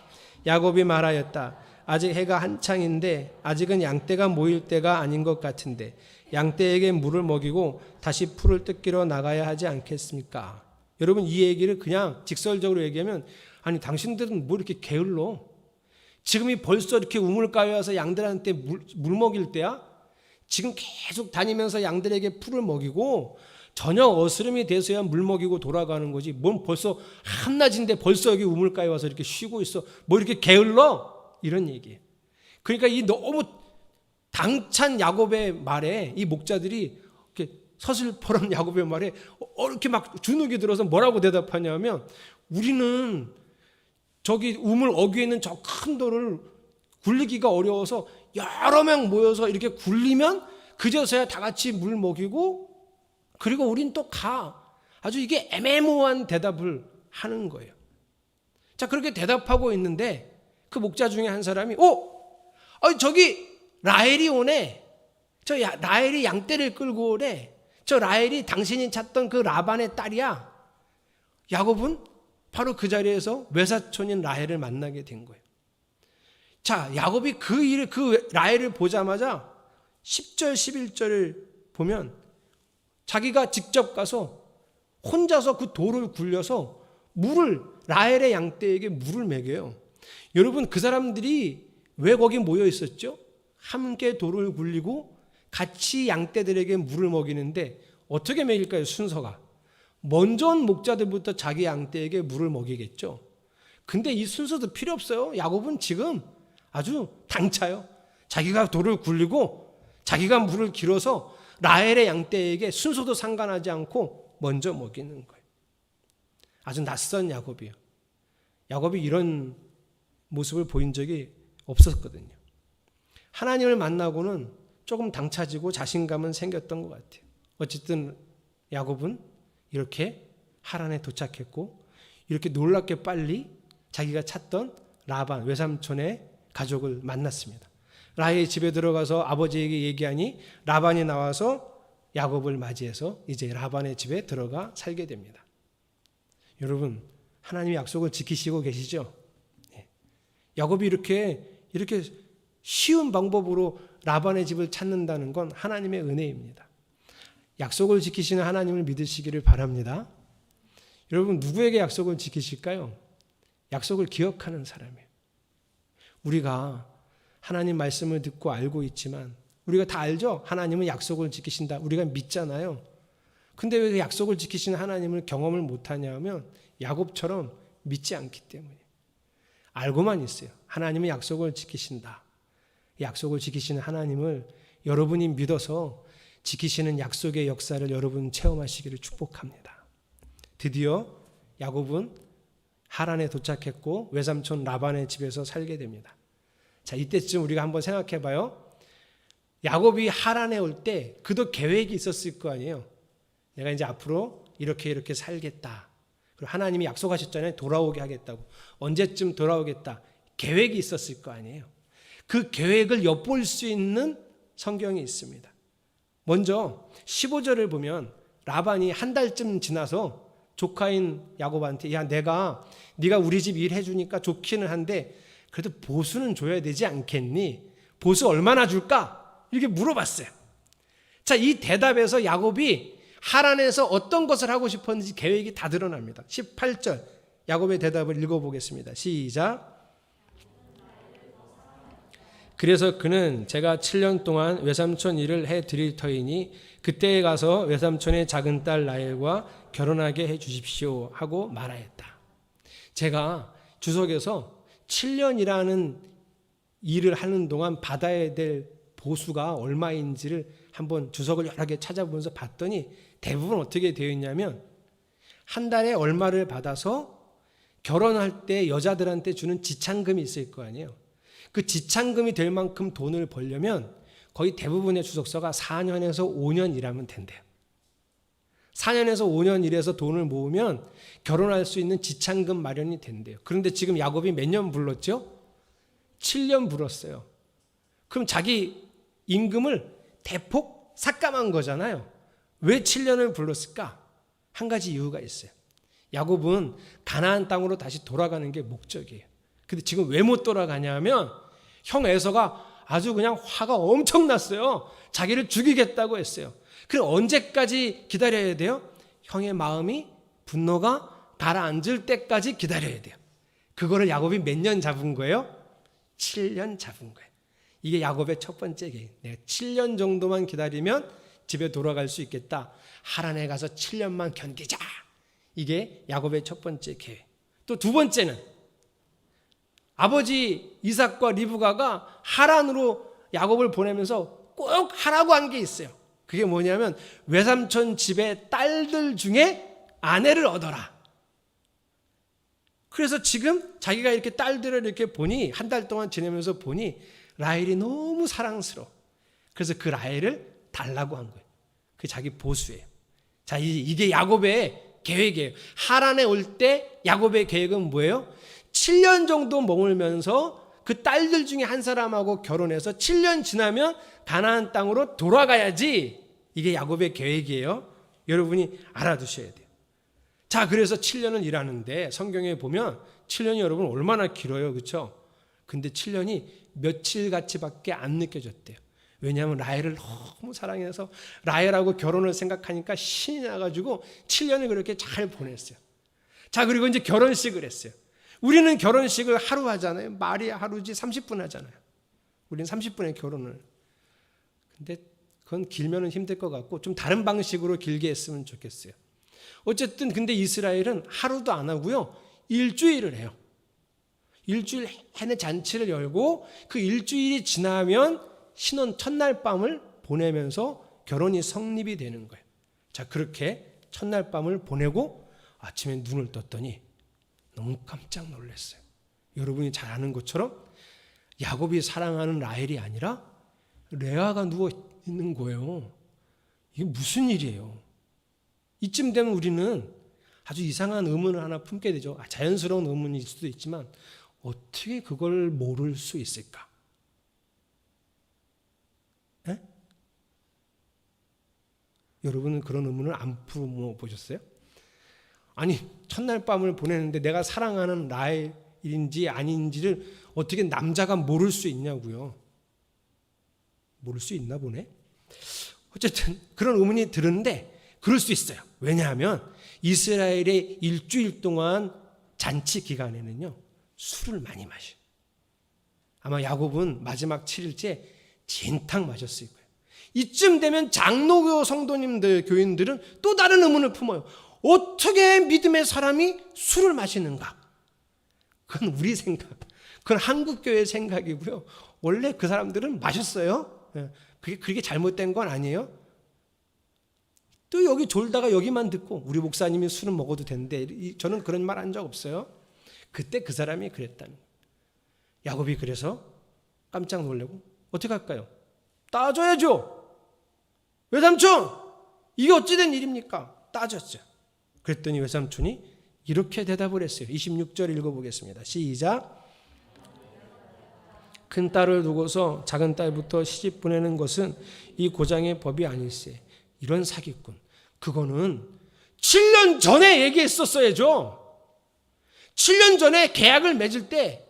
야곱이 말하였다. 아직 해가 한창인데 아직은 양떼가 모일 때가 아닌 것 같은데 양떼에게 물을 먹이고 다시 풀을 뜯기러 나가야 하지 않겠습니까? 여러분 이 얘기를 그냥 직설적으로 얘기하면 아니 당신들은 뭐 이렇게 게을러? 지금이 벌써 이렇게 우물가에 와서 양들한테 물 먹일 때야? 지금 계속 다니면서 양들에게 풀을 먹이고 저녁 어스름이 돼서야 물 먹이고 돌아가는 거지. 뭔 벌써 한낮인데 벌써 여기 우물가에 와서 이렇게 쉬고 있어. 뭐 이렇게 게을러? 이런 얘기예요. 그러니까 이 너무 당찬 야곱의 말에 이 목자들이 이렇게 서슬퍼런 야곱의 말에 이렇게 막 주눅이 들어서 뭐라고 대답하냐면 우리는 저기 우물 어귀에 있는 저 큰 돌을 굴리기가 어려워서 여러 명 모여서 이렇게 굴리면 그제서야 다 같이 물 먹이고 그리고 우린 또 가. 아주 이게 애매모호한 대답을 하는 거예요. 자, 그렇게 대답하고 있는데 그 목자 중에 한 사람이 저기 라헬이 오네. 라헬이 양떼를 끌고 오네. 저 라헬이 당신이 찾던 그 라반의 딸이야. 야곱은 바로 그 자리에서 외사촌인 라헬을 만나게 된 거예요. 자, 야곱이 그 라헬을 보자마자 10절 11절을 보면 자기가 직접 가서 혼자서 그 돌을 굴려서 라헬의 양떼에게 물을 먹여요. 여러분, 그 사람들이 왜 거기 모여 있었죠? 함께 돌을 굴리고 같이 양떼들에게 물을 먹이는데 어떻게 먹일까요? 순서가 먼저 온 목자들부터 자기 양떼에게 물을 먹이겠죠. 근데 이 순서도 필요 없어요. 야곱은 지금 아주 당차요. 자기가 돌을 굴리고 자기가 물을 길어서 라헬의 양떼에게 순서도 상관하지 않고 먼저 먹이는 거예요. 아주 낯선 야곱이에요. 야곱이 이런 모습을 보인 적이 없었거든요. 하나님을 만나고는 조금 당차지고 자신감은 생겼던 것 같아요. 어쨌든 야곱은 이렇게 하란에 도착했고 이렇게 놀랍게 빨리 자기가 찾던 라반 외삼촌의 가족을 만났습니다. 라헬의 집에 들어가서 아버지에게 얘기하니 라반이 나와서 야곱을 맞이해서 이제 라반의 집에 들어가 살게 됩니다. 여러분, 하나님의 약속을 지키시고 계시죠? 야곱이 이렇게 쉬운 방법으로 라반의 집을 찾는다는 건 하나님의 은혜입니다. 약속을 지키시는 하나님을 믿으시기를 바랍니다. 여러분, 누구에게 약속을 지키실까요? 약속을 기억하는 사람이에요. 우리가 하나님 말씀을 듣고 알고 있지만 우리가 다 알죠? 하나님은 약속을 지키신다. 우리가 믿잖아요. 근데 왜 그 약속을 지키시는 하나님을 경험을 못하냐 하면 야곱처럼 믿지 않기 때문이에요. 알고만 있어요. 하나님은 약속을 지키신다. 약속을 지키시는 하나님을 여러분이 믿어서 지키시는 약속의 역사를 여러분 체험하시기를 축복합니다. 드디어 야곱은 하란에 도착했고 외삼촌 라반의 집에서 살게 됩니다. 자, 이때쯤 우리가 한번 생각해 봐요. 야곱이 하란에 올 때 그도 계획이 있었을 거 아니에요. 내가 이제 앞으로 이렇게 살겠다. 그리고 하나님이 약속하셨잖아요. 돌아오게 하겠다고. 언제쯤 돌아오겠다. 계획이 있었을 거 아니에요. 그 계획을 엿볼 수 있는 성경이 있습니다. 먼저 15절을 보면 라반이 한 달쯤 지나서 조카인 야곱한테 네가 우리 집 일 해주니까 좋기는 한데 그래도 보수는 줘야 되지 않겠니? 보수 얼마나 줄까? 이렇게 물어봤어요. 자, 이 대답에서 야곱이 하란에서 어떤 것을 하고 싶었는지 계획이 다 드러납니다. 18절 야곱의 대답을 읽어보겠습니다. 시작. 그래서 그는 제가 7년 동안 외삼촌 일을 해드릴 터이니 그때에 가서 외삼촌의 작은 딸 라헬과 결혼하게 해주십시오 하고 말하였다. 제가 주석에서 7년이라는 일을 하는 동안 받아야 될 보수가 얼마인지를 한번 주석을 여러 개 찾아보면서 봤더니 대부분 어떻게 되어 있냐면 한 달에 얼마를 받아서 결혼할 때 여자들한테 주는 지참금이 있을 거 아니에요. 그 지참금이 될 만큼 돈을 벌려면 거의 대부분의 주석서가 4년에서 5년 일하면 된대요. 4년에서 5년 일해서 돈을 모으면 결혼할 수 있는 지참금 마련이 된대요. 그런데 지금 야곱이 몇 년 불렀죠? 7년 불었어요. 그럼 자기 임금을 대폭 삭감한 거잖아요. 왜 7년을 불렀을까? 한 가지 이유가 있어요. 야곱은 가나안 땅으로 다시 돌아가는 게 목적이에요. 근데 지금 왜 못 돌아가냐면 형 에서가 아주 그냥 화가 엄청 났어요. 자기를 죽이겠다고 했어요. 그럼 언제까지 기다려야 돼요? 형의 마음이 분노가 가라앉을 때까지 기다려야 돼요. 그거를 야곱이 몇 년 잡은 거예요? 7년 잡은 거예요. 이게 야곱의 첫 번째 계획. 내가 7년 정도만 기다리면 집에 돌아갈 수 있겠다. 하란에 가서 7년만 견디자. 이게 야곱의 첫 번째 계획. 또 두 번째는 아버지 이삭과 리브가가 하란으로 야곱을 보내면서 꼭 하라고 한 게 있어요. 그게 뭐냐면 외삼촌 집의 딸들 중에 아내를 얻어라. 그래서 지금 자기가 이렇게 딸들을 이렇게 보니 한 달 동안 지내면서 보니 라헬이 너무 사랑스러워. 그래서 그 라헬을 달라고 한 거예요. 그게 자기 보수예요. 자, 이게 야곱의 계획이에요. 하란에 올 때 야곱의 계획은 뭐예요? 7년 정도 머물면서 그 딸들 중에 한 사람하고 결혼해서 7년 지나면 가나안 땅으로 돌아가야지. 이게 야곱의 계획이에요. 여러분이 알아두셔야 돼요. 자, 그래서 7년을 일하는데 성경에 보면 7년이 여러분 얼마나 길어요. 그렇죠? 근데 7년이 며칠같이밖에 안 느껴졌대요. 왜냐하면 라헬을 너무 사랑해서 라헬하고 결혼을 생각하니까 신이 나가지고 7년을 그렇게 잘 보냈어요. 자, 그리고 이제 결혼식을 했어요. 우리는 결혼식을 하루 하잖아요. 말이 하루지 30분 하잖아요. 우리는 30분에 결혼을. 근데 그건 길면은 힘들 것 같고 좀 다른 방식으로 길게 했으면 좋겠어요. 어쨌든 근데 이스라엘은 하루도 안 하고요. 일주일을 해요. 일주일 해내 잔치를 열고 그 일주일이 지나면 신혼 첫날 밤을 보내면서 결혼이 성립이 되는 거예요. 자, 그렇게 첫날 밤을 보내고 아침에 눈을 떴더니 너무 깜짝 놀랐어요. 여러분이 잘 아는 것처럼 야곱이 사랑하는 라헬이 아니라 레아가 누워 있는 거예요. 이게 무슨 일이에요? 이쯤 되면 우리는 아주 이상한 의문을 하나 품게 되죠. 자연스러운 의문일 수도 있지만 어떻게 그걸 모를 수 있을까? 에? 여러분은 그런 의문을 안 풀어보셨어요? 아니, 첫날 밤을 보내는데 내가 사랑하는 라헬인지 아닌지를 어떻게 남자가 모를 수 있냐고요. 모를 수 있나 보네. 어쨌든 그런 의문이 드는데 그럴 수 있어요. 왜냐하면 이스라엘의 일주일 동안 잔치 기간에는요, 술을 많이 마셔요. 아마 야곱은 마지막 7일째 진탕 마셨을 거예요. 이쯤 되면 장로교 성도님들, 교인들은 또 다른 의문을 품어요. 어떻게 믿음의 사람이 술을 마시는가? 그건 우리 생각, 그건 한국교회의 생각이고요. 원래 그 사람들은 마셨어요. 그게 잘못된 건 아니에요. 또 여기 졸다가 여기만 듣고 우리 목사님이 술은 먹어도 되는데 저는 그런 말 한 적 없어요. 그때 그 사람이 그랬다는 거예요. 야곱이 그래서 깜짝 놀라고 어떻게 할까요? 따져야죠. 외삼촌, 이게 어찌된 일입니까? 따졌죠. 그랬더니 외삼촌이 이렇게 대답을 했어요. 26절 읽어보겠습니다. 시작. 큰 딸을 두고서 작은 딸부터 시집 보내는 것은 이 고장의 법이 아닐세. 이런 사기꾼. 그거는 7년 전에 얘기했었어야죠. 7년 전에 계약을 맺을 때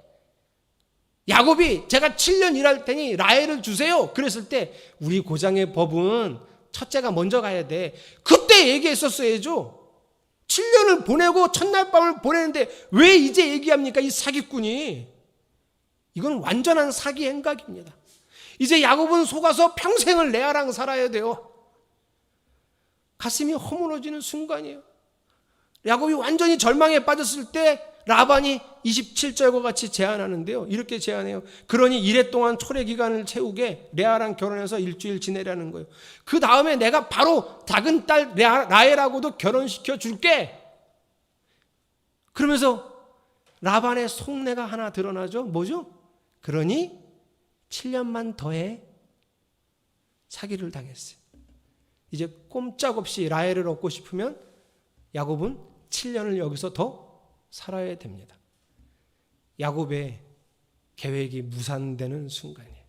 야곱이 제가 7년 일할 테니 라헬을 주세요. 그랬을 때 우리 고장의 법은 첫째가 먼저 가야 돼. 그때 얘기했었어야죠. 7년을 보내고 첫날 밤을 보내는데 왜 이제 얘기합니까? 이 사기꾼이. 이건 완전한 사기 행각입니다. 이제 야곱은 속아서 평생을 레아랑 살아야 돼요. 가슴이 허물어지는 순간이에요. 야곱이 완전히 절망에 빠졌을 때 라반이 27절과 같이 제안하는데요. 이렇게 제안해요. 그러니 이래 동안 초래 기간을 채우게 레아랑 결혼해서 일주일 지내라는 거예요. 그 다음에 내가 바로 작은 딸 라헬하고도 결혼시켜 줄게. 그러면서 라반의 속내가 하나 드러나죠. 뭐죠? 그러니 7년만 더해 사기를 당했어요. 이제 꼼짝없이 라헬을 얻고 싶으면 야곱은 7년을 여기서 더 살아야 됩니다. 야곱의 계획이 무산되는 순간이에요.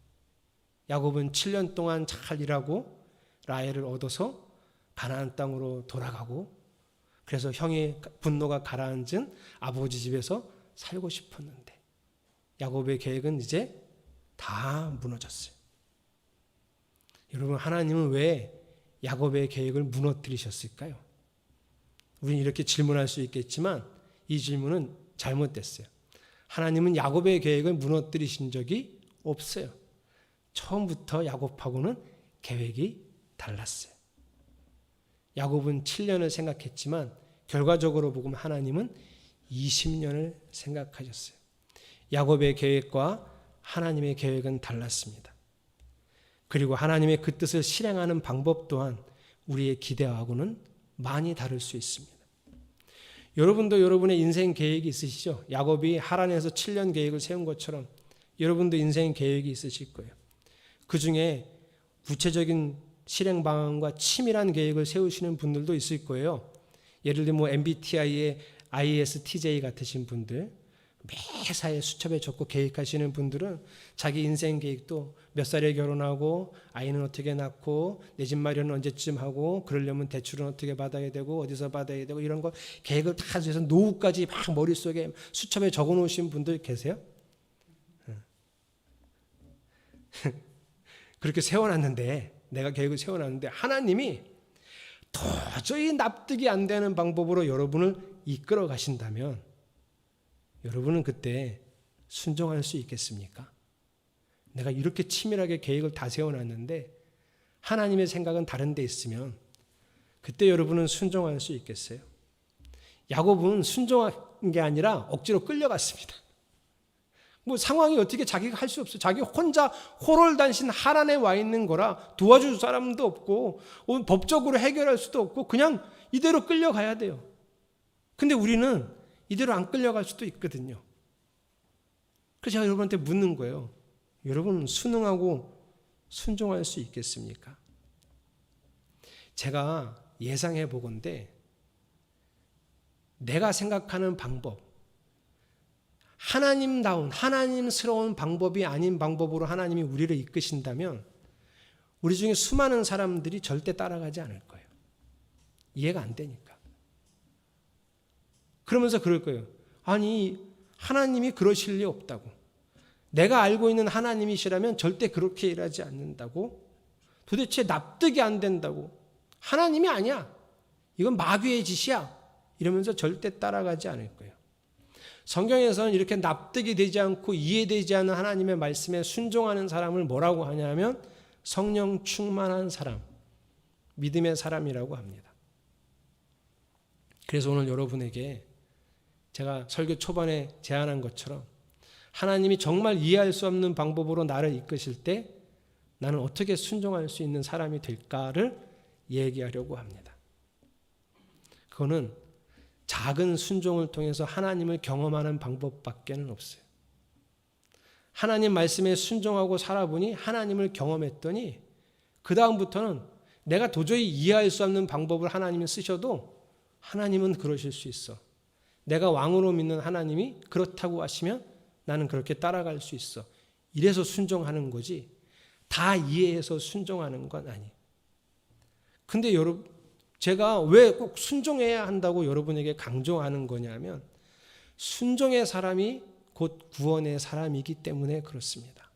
야곱은 7년 동안 잘 일하고 라헬을 얻어서 가나안 땅으로 돌아가고 그래서 형의 분노가 가라앉은 아버지 집에서 살고 싶었는데 야곱의 계획은 이제 다 무너졌어요. 여러분, 하나님은 왜 야곱의 계획을 무너뜨리셨을까요? 우리는 이렇게 질문할 수 있겠지만 이 질문은 잘못됐어요. 하나님은 야곱의 계획을 무너뜨리신 적이 없어요. 처음부터 야곱하고는 계획이 달랐어요. 야곱은 7년을 생각했지만 결과적으로 보면 하나님은 20년을 생각하셨어요. 야곱의 계획과 하나님의 계획은 달랐습니다. 그리고 하나님의 그 뜻을 실행하는 방법 또한 우리의 기대하고는 많이 다를 수 있습니다. 여러분도 여러분의 인생 계획이 있으시죠? 야곱이 하란에서 7년 계획을 세운 것처럼 여러분도 인생 계획이 있으실 거예요. 그 중에 구체적인 실행 방안과 치밀한 계획을 세우시는 분들도 있을 거예요. 예를 들면 MBTI의 ISTJ 같으신 분들, 매사에 수첩에 적고 계획하시는 분들은 자기 인생 계획도 몇 살에 결혼하고 아이는 어떻게 낳고 내 집 마련은 언제쯤 하고 그러려면 대출은 어떻게 받아야 되고 어디서 받아야 되고 이런 거 계획을 다 해서 노후까지 막 머릿속에 수첩에 적어 놓으신 분들 계세요? 그렇게 세워놨는데 내가 계획을 세워놨는데 하나님이 도저히 납득이 안 되는 방법으로 여러분을 이끌어 가신다면 여러분은 그때 순종할 수 있겠습니까? 내가 이렇게 치밀하게 계획을 다 세워놨는데 하나님의 생각은 다른 데 있으면 그때 여러분은 순종할 수 있겠어요? 야곱은 순종한 게 아니라 억지로 끌려갔습니다. 뭐 상황이 어떻게 자기가 할 수 없어요. 자기 혼자 호롤단신 하란에 와 있는 거라 도와줄 사람도 없고 법적으로 해결할 수도 없고 그냥 이대로 끌려가야 돼요. 근데 우리는 이대로 안 끌려갈 수도 있거든요. 그래서 제가 여러분한테 묻는 거예요. 여러분 순응하고 순종할 수 있겠습니까? 제가 예상해 보건대 내가 생각하는 방법, 하나님다운 하나님스러운 방법이 아닌 방법으로 하나님이 우리를 이끄신다면 우리 중에 수많은 사람들이 절대 따라가지 않을 거예요. 이해가 안 되니까. 그러면서 그럴 거예요. 아니 하나님이 그러실 리 없다고. 내가 알고 있는 하나님이시라면 절대 그렇게 일하지 않는다고. 도대체 납득이 안 된다고. 하나님이 아니야. 이건 마귀의 짓이야. 이러면서 절대 따라가지 않을 거예요. 성경에서는 이렇게 납득이 되지 않고 이해되지 않는 하나님의 말씀에 순종하는 사람을 뭐라고 하냐면 성령 충만한 사람, 믿음의 사람이라고 합니다. 그래서 오늘 여러분에게 제가 설교 초반에 제안한 것처럼 하나님이 정말 이해할 수 없는 방법으로 나를 이끄실 때 나는 어떻게 순종할 수 있는 사람이 될까를 얘기하려고 합니다. 그거는 작은 순종을 통해서 하나님을 경험하는 방법밖에는 없어요. 하나님 말씀에 순종하고 살아보니 하나님을 경험했더니 그 다음부터는 내가 도저히 이해할 수 없는 방법을 하나님이 쓰셔도 하나님은 그러실 수 있어. 내가 왕으로 믿는 하나님이 그렇다고 하시면 나는 그렇게 따라갈 수 있어. 이래서 순종하는 거지 다 이해해서 순종하는 건 아니에요. 근데 여러분 제가 왜 꼭 순종해야 한다고 여러분에게 강조하는 거냐면 순종의 사람이 곧 구원의 사람이기 때문에 그렇습니다.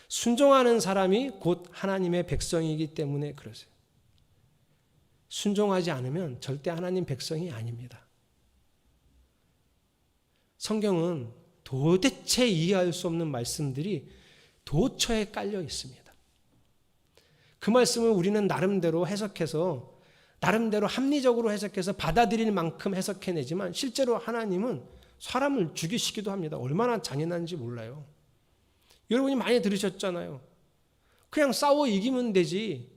순종하는 사람이 곧 하나님의 백성이기 때문에 그러세요. 순종하지 않으면 절대 하나님 백성이 아닙니다. 성경은 도대체 이해할 수 없는 말씀들이 도처에 깔려 있습니다. 그 말씀을 우리는 나름대로 해석해서 나름대로 합리적으로 해석해서 받아들일 만큼 해석해내지만 실제로 하나님은 사람을 죽이시기도 합니다. 얼마나 잔인한지 몰라요. 여러분이 많이 들으셨잖아요. 그냥 싸워 이기면 되지.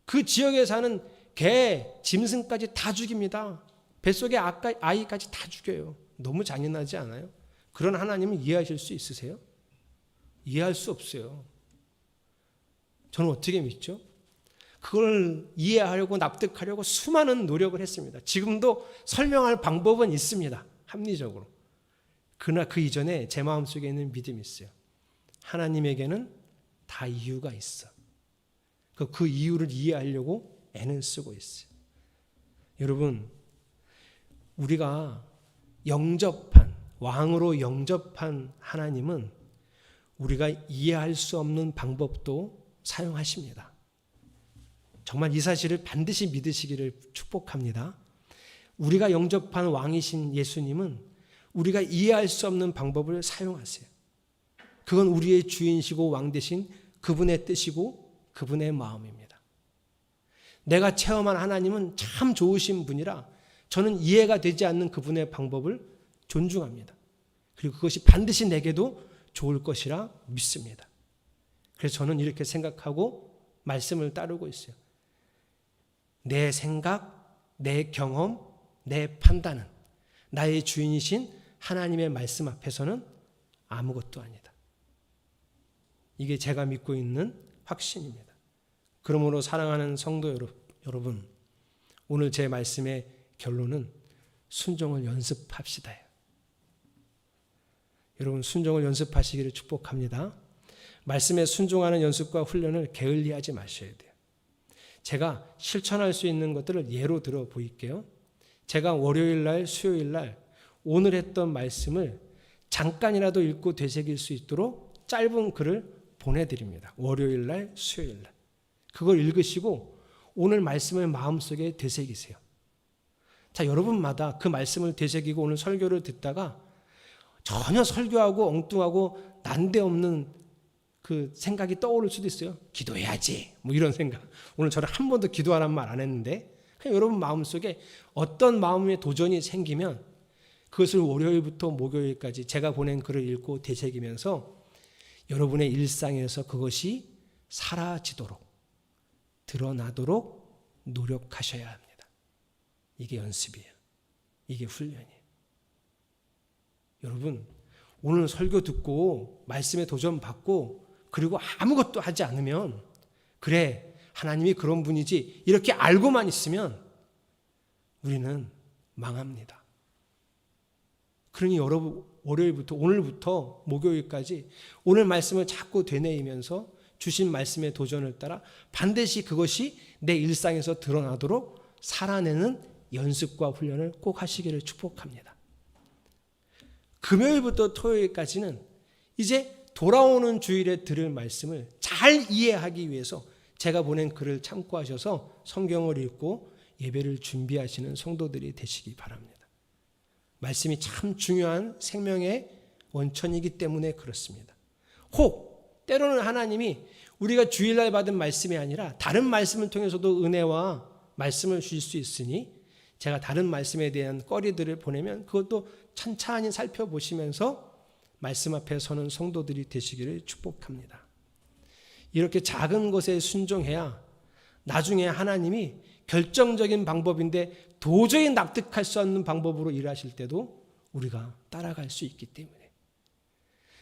그 지역에 사는 개, 짐승까지 다 죽입니다. 뱃속의 아이까지 다 죽여요. 너무 잔인하지 않아요? 그런 하나님을 이해하실 수 있으세요? 이해할 수 없어요. 저는 어떻게 믿죠? 그걸 이해하려고 납득하려고 수많은 노력을 했습니다. 지금도 설명할 방법은 있습니다. 합리적으로. 그러나 그 이전에 제 마음속에 있는 믿음이 있어요. 하나님에게는 다 이유가 있어. 그 이유를 이해하려고 애는 쓰고 있어요. 여러분, 우리가 왕으로 영접한 하나님은 우리가 이해할 수 없는 방법도 사용하십니다. 정말 이 사실을 반드시 믿으시기를 축복합니다. 우리가 영접한 왕이신 예수님은 우리가 이해할 수 없는 방법을 사용하세요. 그건 우리의 주인이시고 왕 되신 그분의 뜻이고 그분의 마음입니다. 내가 체험한 하나님은 참 좋으신 분이라 저는 이해가 되지 않는 그분의 방법을 존중합니다. 그리고 그것이 반드시 내게도 좋을 것이라 믿습니다. 그래서 저는 이렇게 생각하고 말씀을 따르고 있어요. 내 생각, 내 경험, 내 판단은 나의 주인이신 하나님의 말씀 앞에서는 아무것도 아니다. 이게 제가 믿고 있는 확신입니다. 그러므로 사랑하는 성도 여러분, 오늘 제 말씀의 결론은 순종을 연습합시다요. 여러분 순종을 연습하시기를 축복합니다. 말씀에 순종하는 연습과 훈련을 게을리하지 마셔야 돼요. 제가 실천할 수 있는 것들을 예로 들어 보일게요. 제가 월요일 날, 수요일 날 오늘 했던 말씀을 잠깐이라도 읽고 되새길 수 있도록 짧은 글을 보내드립니다. 월요일 날, 수요일 날. 그걸 읽으시고 오늘 말씀을 마음속에 되새기세요. 자, 여러분마다 그 말씀을 되새기고 오늘 설교를 듣다가 전혀 설교하고 엉뚱하고 난데없는 그 생각이 떠오를 수도 있어요. 기도해야지 뭐 이런 생각. 오늘 저는 한 번도 기도하라는 말 안 했는데 그냥 여러분 마음속에 어떤 마음의 도전이 생기면 그것을 월요일부터 목요일까지 제가 보낸 글을 읽고 되새기면서 여러분의 일상에서 그것이 사라지도록 드러나도록 노력하셔야 합니다. 이게 연습이에요. 이게 훈련이에요. 여러분 오늘 설교 듣고 말씀에 도전 받고 그리고 아무것도 하지 않으면 그래 하나님이 그런 분이지 이렇게 알고만 있으면 우리는 망합니다. 그러니 여러분 월요일부터 오늘부터 목요일까지 오늘 말씀을 자꾸 되뇌이면서 주신 말씀의 도전을 따라 반드시 그것이 내 일상에서 드러나도록 살아내는 연습과 훈련을 꼭 하시기를 축복합니다. 금요일부터 토요일까지는 이제 돌아오는 주일에 들을 말씀을 잘 이해하기 위해서 제가 보낸 글을 참고하셔서 성경을 읽고 예배를 준비하시는 성도들이 되시기 바랍니다. 말씀이 참 중요한 생명의 원천이기 때문에 그렇습니다. 혹 때로는 하나님이 우리가 주일날 받은 말씀이 아니라 다른 말씀을 통해서도 은혜와 말씀을 주실 수 있으니 제가 다른 말씀에 대한 거리들을 보내면 그것도 찬찬히 살펴보시면서 말씀 앞에 서는 성도들이 되시기를 축복합니다. 이렇게 작은 것에 순종해야 나중에 하나님이 결정적인 방법인데 도저히 납득할 수 없는 방법으로 일하실 때도 우리가 따라갈 수 있기 때문에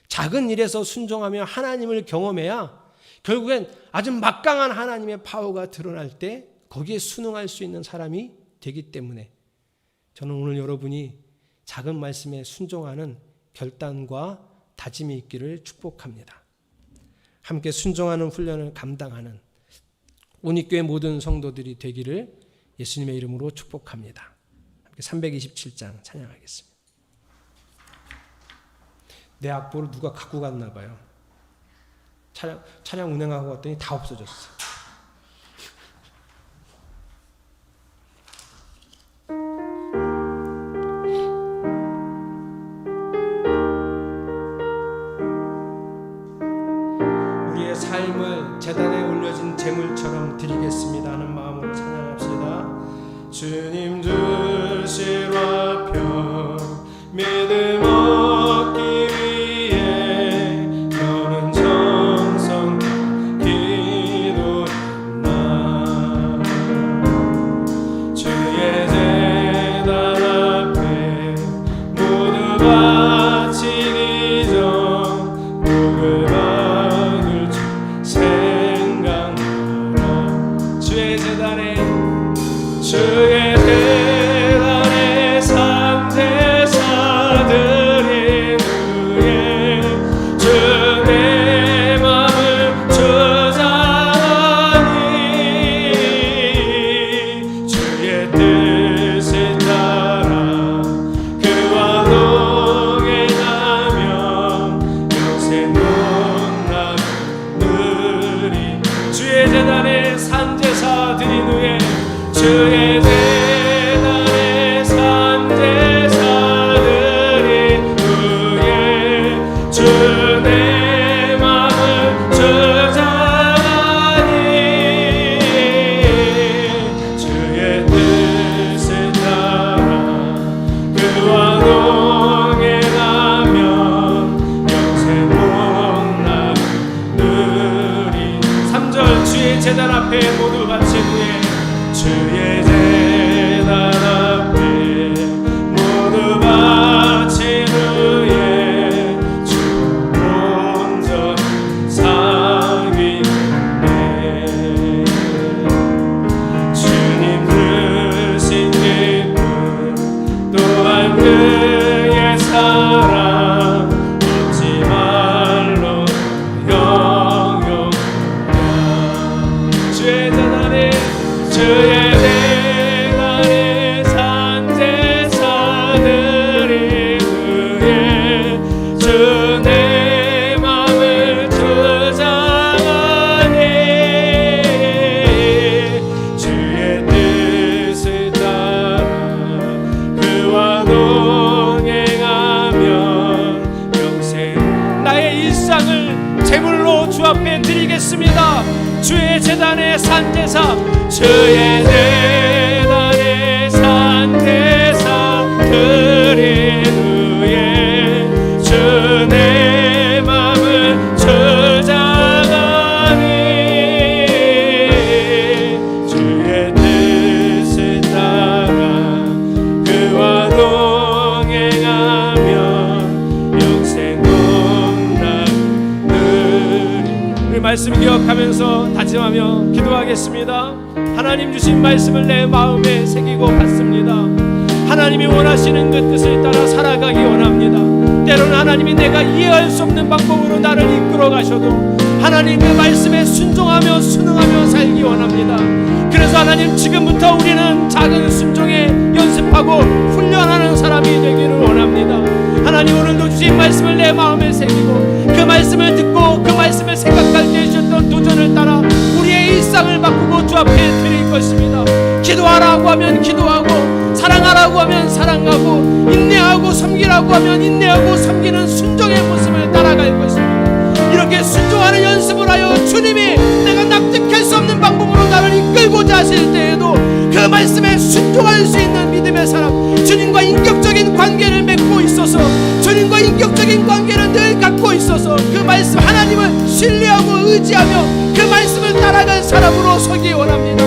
작은 일에서 순종하며 하나님을 경험해야 결국엔 아주 막강한 하나님의 파워가 드러날 때 거기에 순응할 수 있는 사람이 되기 때문에 저는 오늘 여러분이 작은 말씀에 순종하는 결단과 다짐이 있기를 축복합니다. 함께 순종하는 훈련을 감당하는 온익교회 모든 성도들이 되기를 예수님의 이름으로 축복합니다. 함께 327장 찬양하겠습니다. 내 악보를 누가 갖고 갔나 봐요. 찬양 운행하고 왔더니 다 없어졌어. 우리의 삶을 제단에 올려진 제물처럼 드리겠습니다 하는 마음으로 찬양합시다. 주님 주실 화평 믿음 얻기 위해 너는 정성 기도했나. 주의 제단 앞에 모두 바치기 전 복을 받을 줄 생각나라. 주의 제단에 삼제사 드린 후에 주 내 맘을 주자니 주의 뜻을 따라 그와 동행하면 평생 논란을 누리. 주의 제단에 산제사 드린 후에 주의 제단에 산제사 드린 후에 주 내 맘을 주자니 주의 뜻을 따라 그와 동행하면 영생 복락을 누리. 3절 주의 제단 앞에 모두 바친 후에 주의 제단 앞에 모두 바친 후에 주 온전 상위네. 주님 크신 기쁨 또한 그의 사랑 우리의 일상을 제물로 주 앞에 드리겠습니다. 주의 제단의 산제사, 주의 제단의 산제사 드린 후에 주 내 맘을 저장하니 주의 뜻을 따라 그와 동행하며 영생 복락을 우리 말씀 기억하면서 다짐하며 기도하겠습니다. 하나님 주신 말씀을 내 마음에 새기고 받습니다. 하나님이 원하시는 그 뜻을 따라 살아가기 원합니다. 때로는 하나님이 내가 이해할 수 없는 방법으로 나를 이끌어 가셔도 하나님의 말씀에 순종하며 순응하며 살기 원합니다. 그래서 하나님 지금부터 우리는 작은 순종에 연습하고 훈련하는 사람이 되기를 원합니다. 하나님 오늘도 주신 말씀을 내 마음에 새기고 그 말씀을 듣고 그 말씀을 생각할 때 주셨던 도전을 따라 우리의 일상을 바꾸고 주 앞에 드릴 것입니다. 기도하라고 하면 기도하고 사랑하라고 하면 사랑하고 인내하고 섬기라고 하면 인내하고 섬기는 순종의 모습을 따라갈 것입니다. 이렇게 순종하는 연습을 하여 주님이 내가 납득할 수 없는 방법으로 나를 이끌고자 하실 때에도 그 말씀에 순종할 수 있는 믿음의 사람, 주님과 인격적인 관계를 맺고 있어서 주님과 인격적인 관계를 늘 갖고 있어서 그 말씀 하나님을 신뢰하고 의지하며 그 말씀을 따라갈 사람으로 서기 원합니다.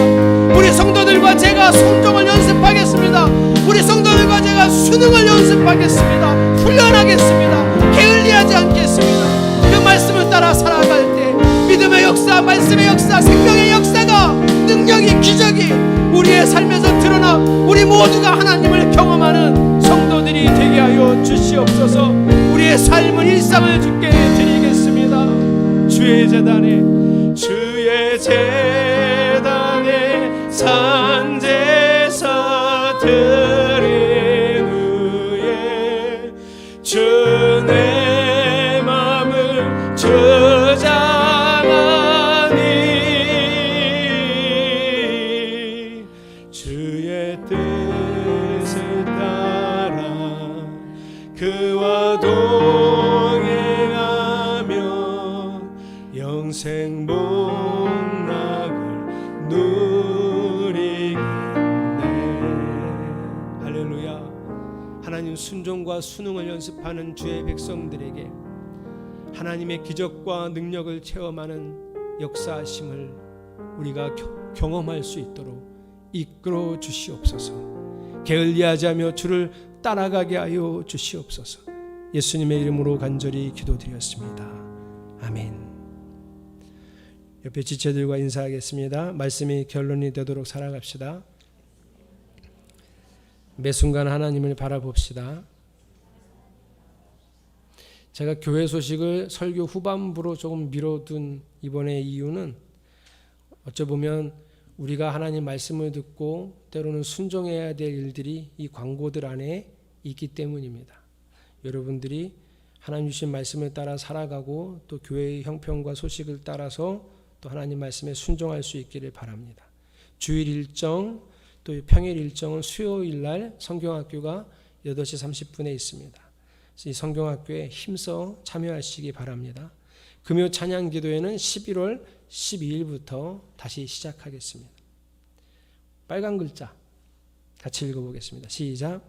우리 성도들과 제가 순종을 연습하겠습니다. 우리 성도들과 제가 순응을 연습하겠습니다. 훈련하겠습니다. 게을리하지 않겠습니다. 그 말씀을 따라 살아갈 때 믿음의 역사, 말씀의 역사, 생명의 역사가 능력이, 기적이 우리의 삶에서 드러나 우리 모두가 하나님을 경험하는 성도들이 되게 하여 주시옵소서. 우리의 삶은 일상을 주께 드리겠습니다. 주의 제단에 산제사 드린 후에 주 내 맘을 저장하니 주의 뜻을 따라 그와 동행하며 영생 복락을 누리겠네. 할렐루야. 하나님 순종과 순응을 연습하는 주의 백성들에게 하나님의 기적과 능력을 체험하는 역사하심을 우리가 경험할 수 있도록 이끌어 주시옵소서. 게을리하지 않으며 주를 따라가게 하여 주시옵소서. 예수님의 이름으로 간절히 기도드렸습니다. 아멘. 옆에 지체들과 인사하겠습니다. 말씀이 결론이 되도록 살아갑시다. 매 순간 하나님을 바라봅시다. 제가 교회 소식을 설교 후반부로 조금 미뤄둔 이번의 이유는 어쩌보면 우리가 하나님 말씀을 듣고 때로는 순종해야 될 일들이 이 광고들 안에 있기 때문입니다. 여러분들이 하나님 주신 말씀을 따라 살아가고 또 교회의 형편과 소식을 따라서 또 하나님 말씀에 순종할 수 있기를 바랍니다. 주일 일정 또 평일 일정은 수요일 날 성경학교가 8시 30분에 있습니다. 이 성경학교에 힘써 참여하시기 바랍니다. 금요 찬양 기도회는 11월 12일부터 다시 시작하겠습니다. 빨간 글자 같이 읽어보겠습니다. 시작.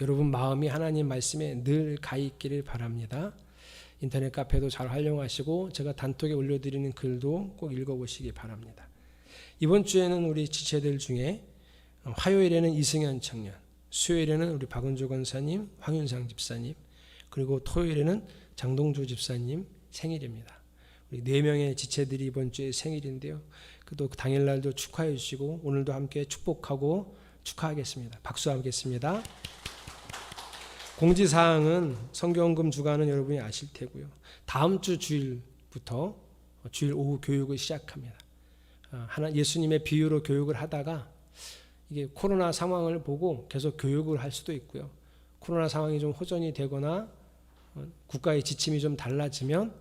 여러분 마음이 하나님 말씀에 늘 가 있기를 바랍니다. 인터넷 카페도 잘 활용하시고 제가 단톡에 올려드리는 글도 꼭 읽어보시기 바랍니다. 이번 주에는 우리 지체들 중에 화요일에는 이승현 청년, 수요일에는 우리 박은주 권사님, 황윤상 집사님, 그리고 토요일에는 장동주 집사님 생일입니다. 우리 4명의 지체들이 이번 주에 생일인데요. 또 당일날도 축하해 주시고 오늘도 함께 축복하고 축하하겠습니다. 박수하겠습니다. 공지사항은 성경금 주간은 여러분이 아실 테고요. 다음 주 주일부터 주일 오후 교육을 시작합니다. 예수님의 비유로 교육을 하다가 이게 코로나 상황을 보고 계속 교육을 할 수도 있고요. 코로나 상황이 좀 호전이 되거나 국가의 지침이 좀 달라지면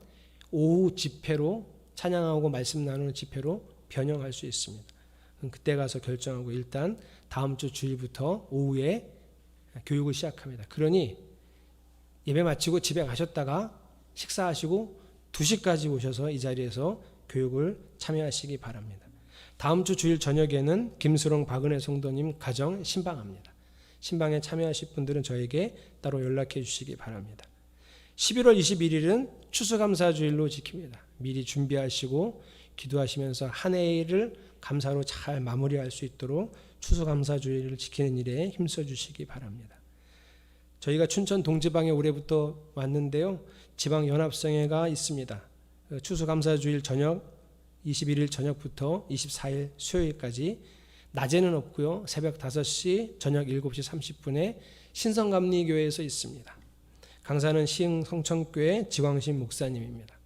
오후 집회로 찬양하고 말씀 나누는 집회로 변형할 수 있습니다. 그때 가서 결정하고 일단 다음 주 주일부터 오후에 교육을 시작합니다. 그러니 예배 마치고 집에 가셨다가 식사하시고 2시까지 오셔서 이 자리에서 교육을 참여하시기 바랍니다. 다음 주 주일 저녁에는 김수롱 박은혜 성도님 가정 신방합니다. 신방에 참여하실 분들은 저에게 따로 연락해 주시기 바랍니다. 11월 21일은 추수감사주일로 지킵니다. 미리 준비하시고 기도하시면서 한 해를 감사로 잘 마무리할 수 있도록 추수감사주일을 지키는 일에 힘써 주시기 바랍니다. 저희가 춘천 동지방에 올해부터 왔는데요. 지방연합성회가 있습니다. 추수감사주일 저녁 21일 저녁부터 24일 수요일까지 낮에는 없고요. 새벽 5시, 저녁 7시 30분에 신성감리교회에서 있습니다. 강사는 시흥성천교회 지광신 목사님입니다.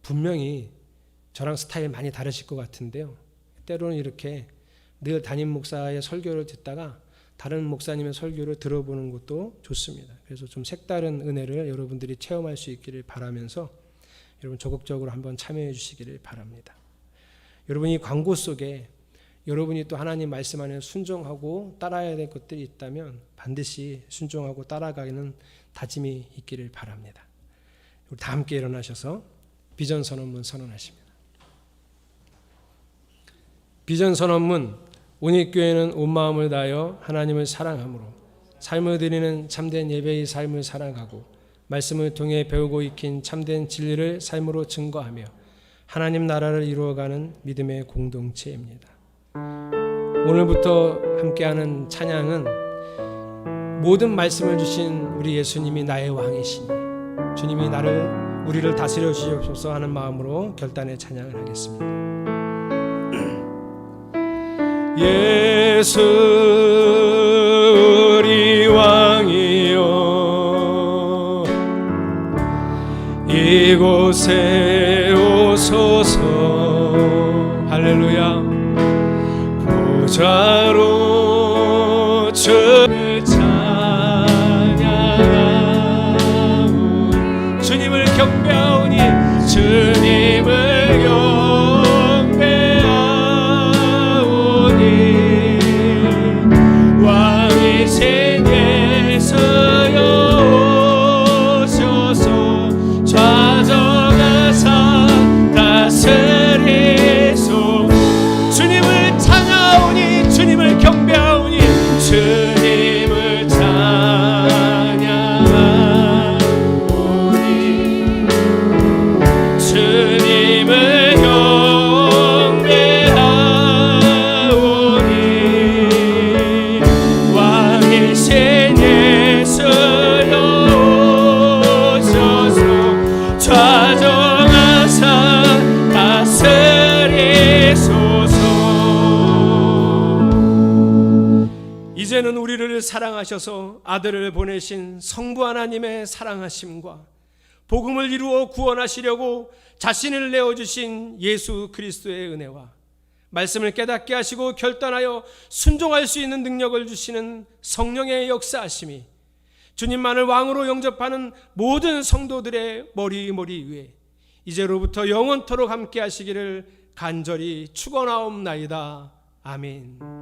분명히 저랑 스타일 많이 다르실 것 같은데요. 때로는 이렇게 늘 담임 목사의 설교를 듣다가 다른 목사님의 설교를 들어보는 것도 좋습니다. 그래서 좀 색다른 은혜를 여러분들이 체험할 수 있기를 바라면서 여러분 적극적으로 한번 참여해 주시기를 바랍니다. 여러분이 광고 속에 여러분이 또 하나님 말씀 안에 순종하고 따라야 될 것들이 있다면 반드시 순종하고 따라가는 다짐이 있기를 바랍니다. 우리 다 함께 일어나셔서 비전 선언문 선언하십니다. 비전 선언문. 온익교회는 온 마음을 다하여 하나님을 사랑함으로 삶을 드리는 참된 예배의 삶을 살아가고 말씀을 통해 배우고 익힌 참된 진리를 삶으로 증거하며 하나님 나라를 이루어가는 믿음의 공동체입니다. 오늘부터 함께하는 찬양은 모든 말씀을 주신 우리 예수님이 나의 왕이시니 주님이 우리를 다스려 주시옵소서 하는 마음으로 결단의 찬양을 하겠습니다. 예수 우리 왕이여 이곳에 오소서. 할렐루야. 보좌로 주를 찬양하오니 주님을 경배하오니 주님을 이제는 우리를 사랑하셔서 아들을 보내신 성부 하나님의 사랑하심과 복음을 이루어 구원하시려고 자신을 내어주신 예수 그리스도의 은혜와 말씀을 깨닫게 하시고 결단하여 순종할 수 있는 능력을 주시는 성령의 역사하심이 주님만을 왕으로 영접하는 모든 성도들의 머리 위에 이제로부터 영원토록 함께 하시기를 간절히 축원하옵나이다. 아멘.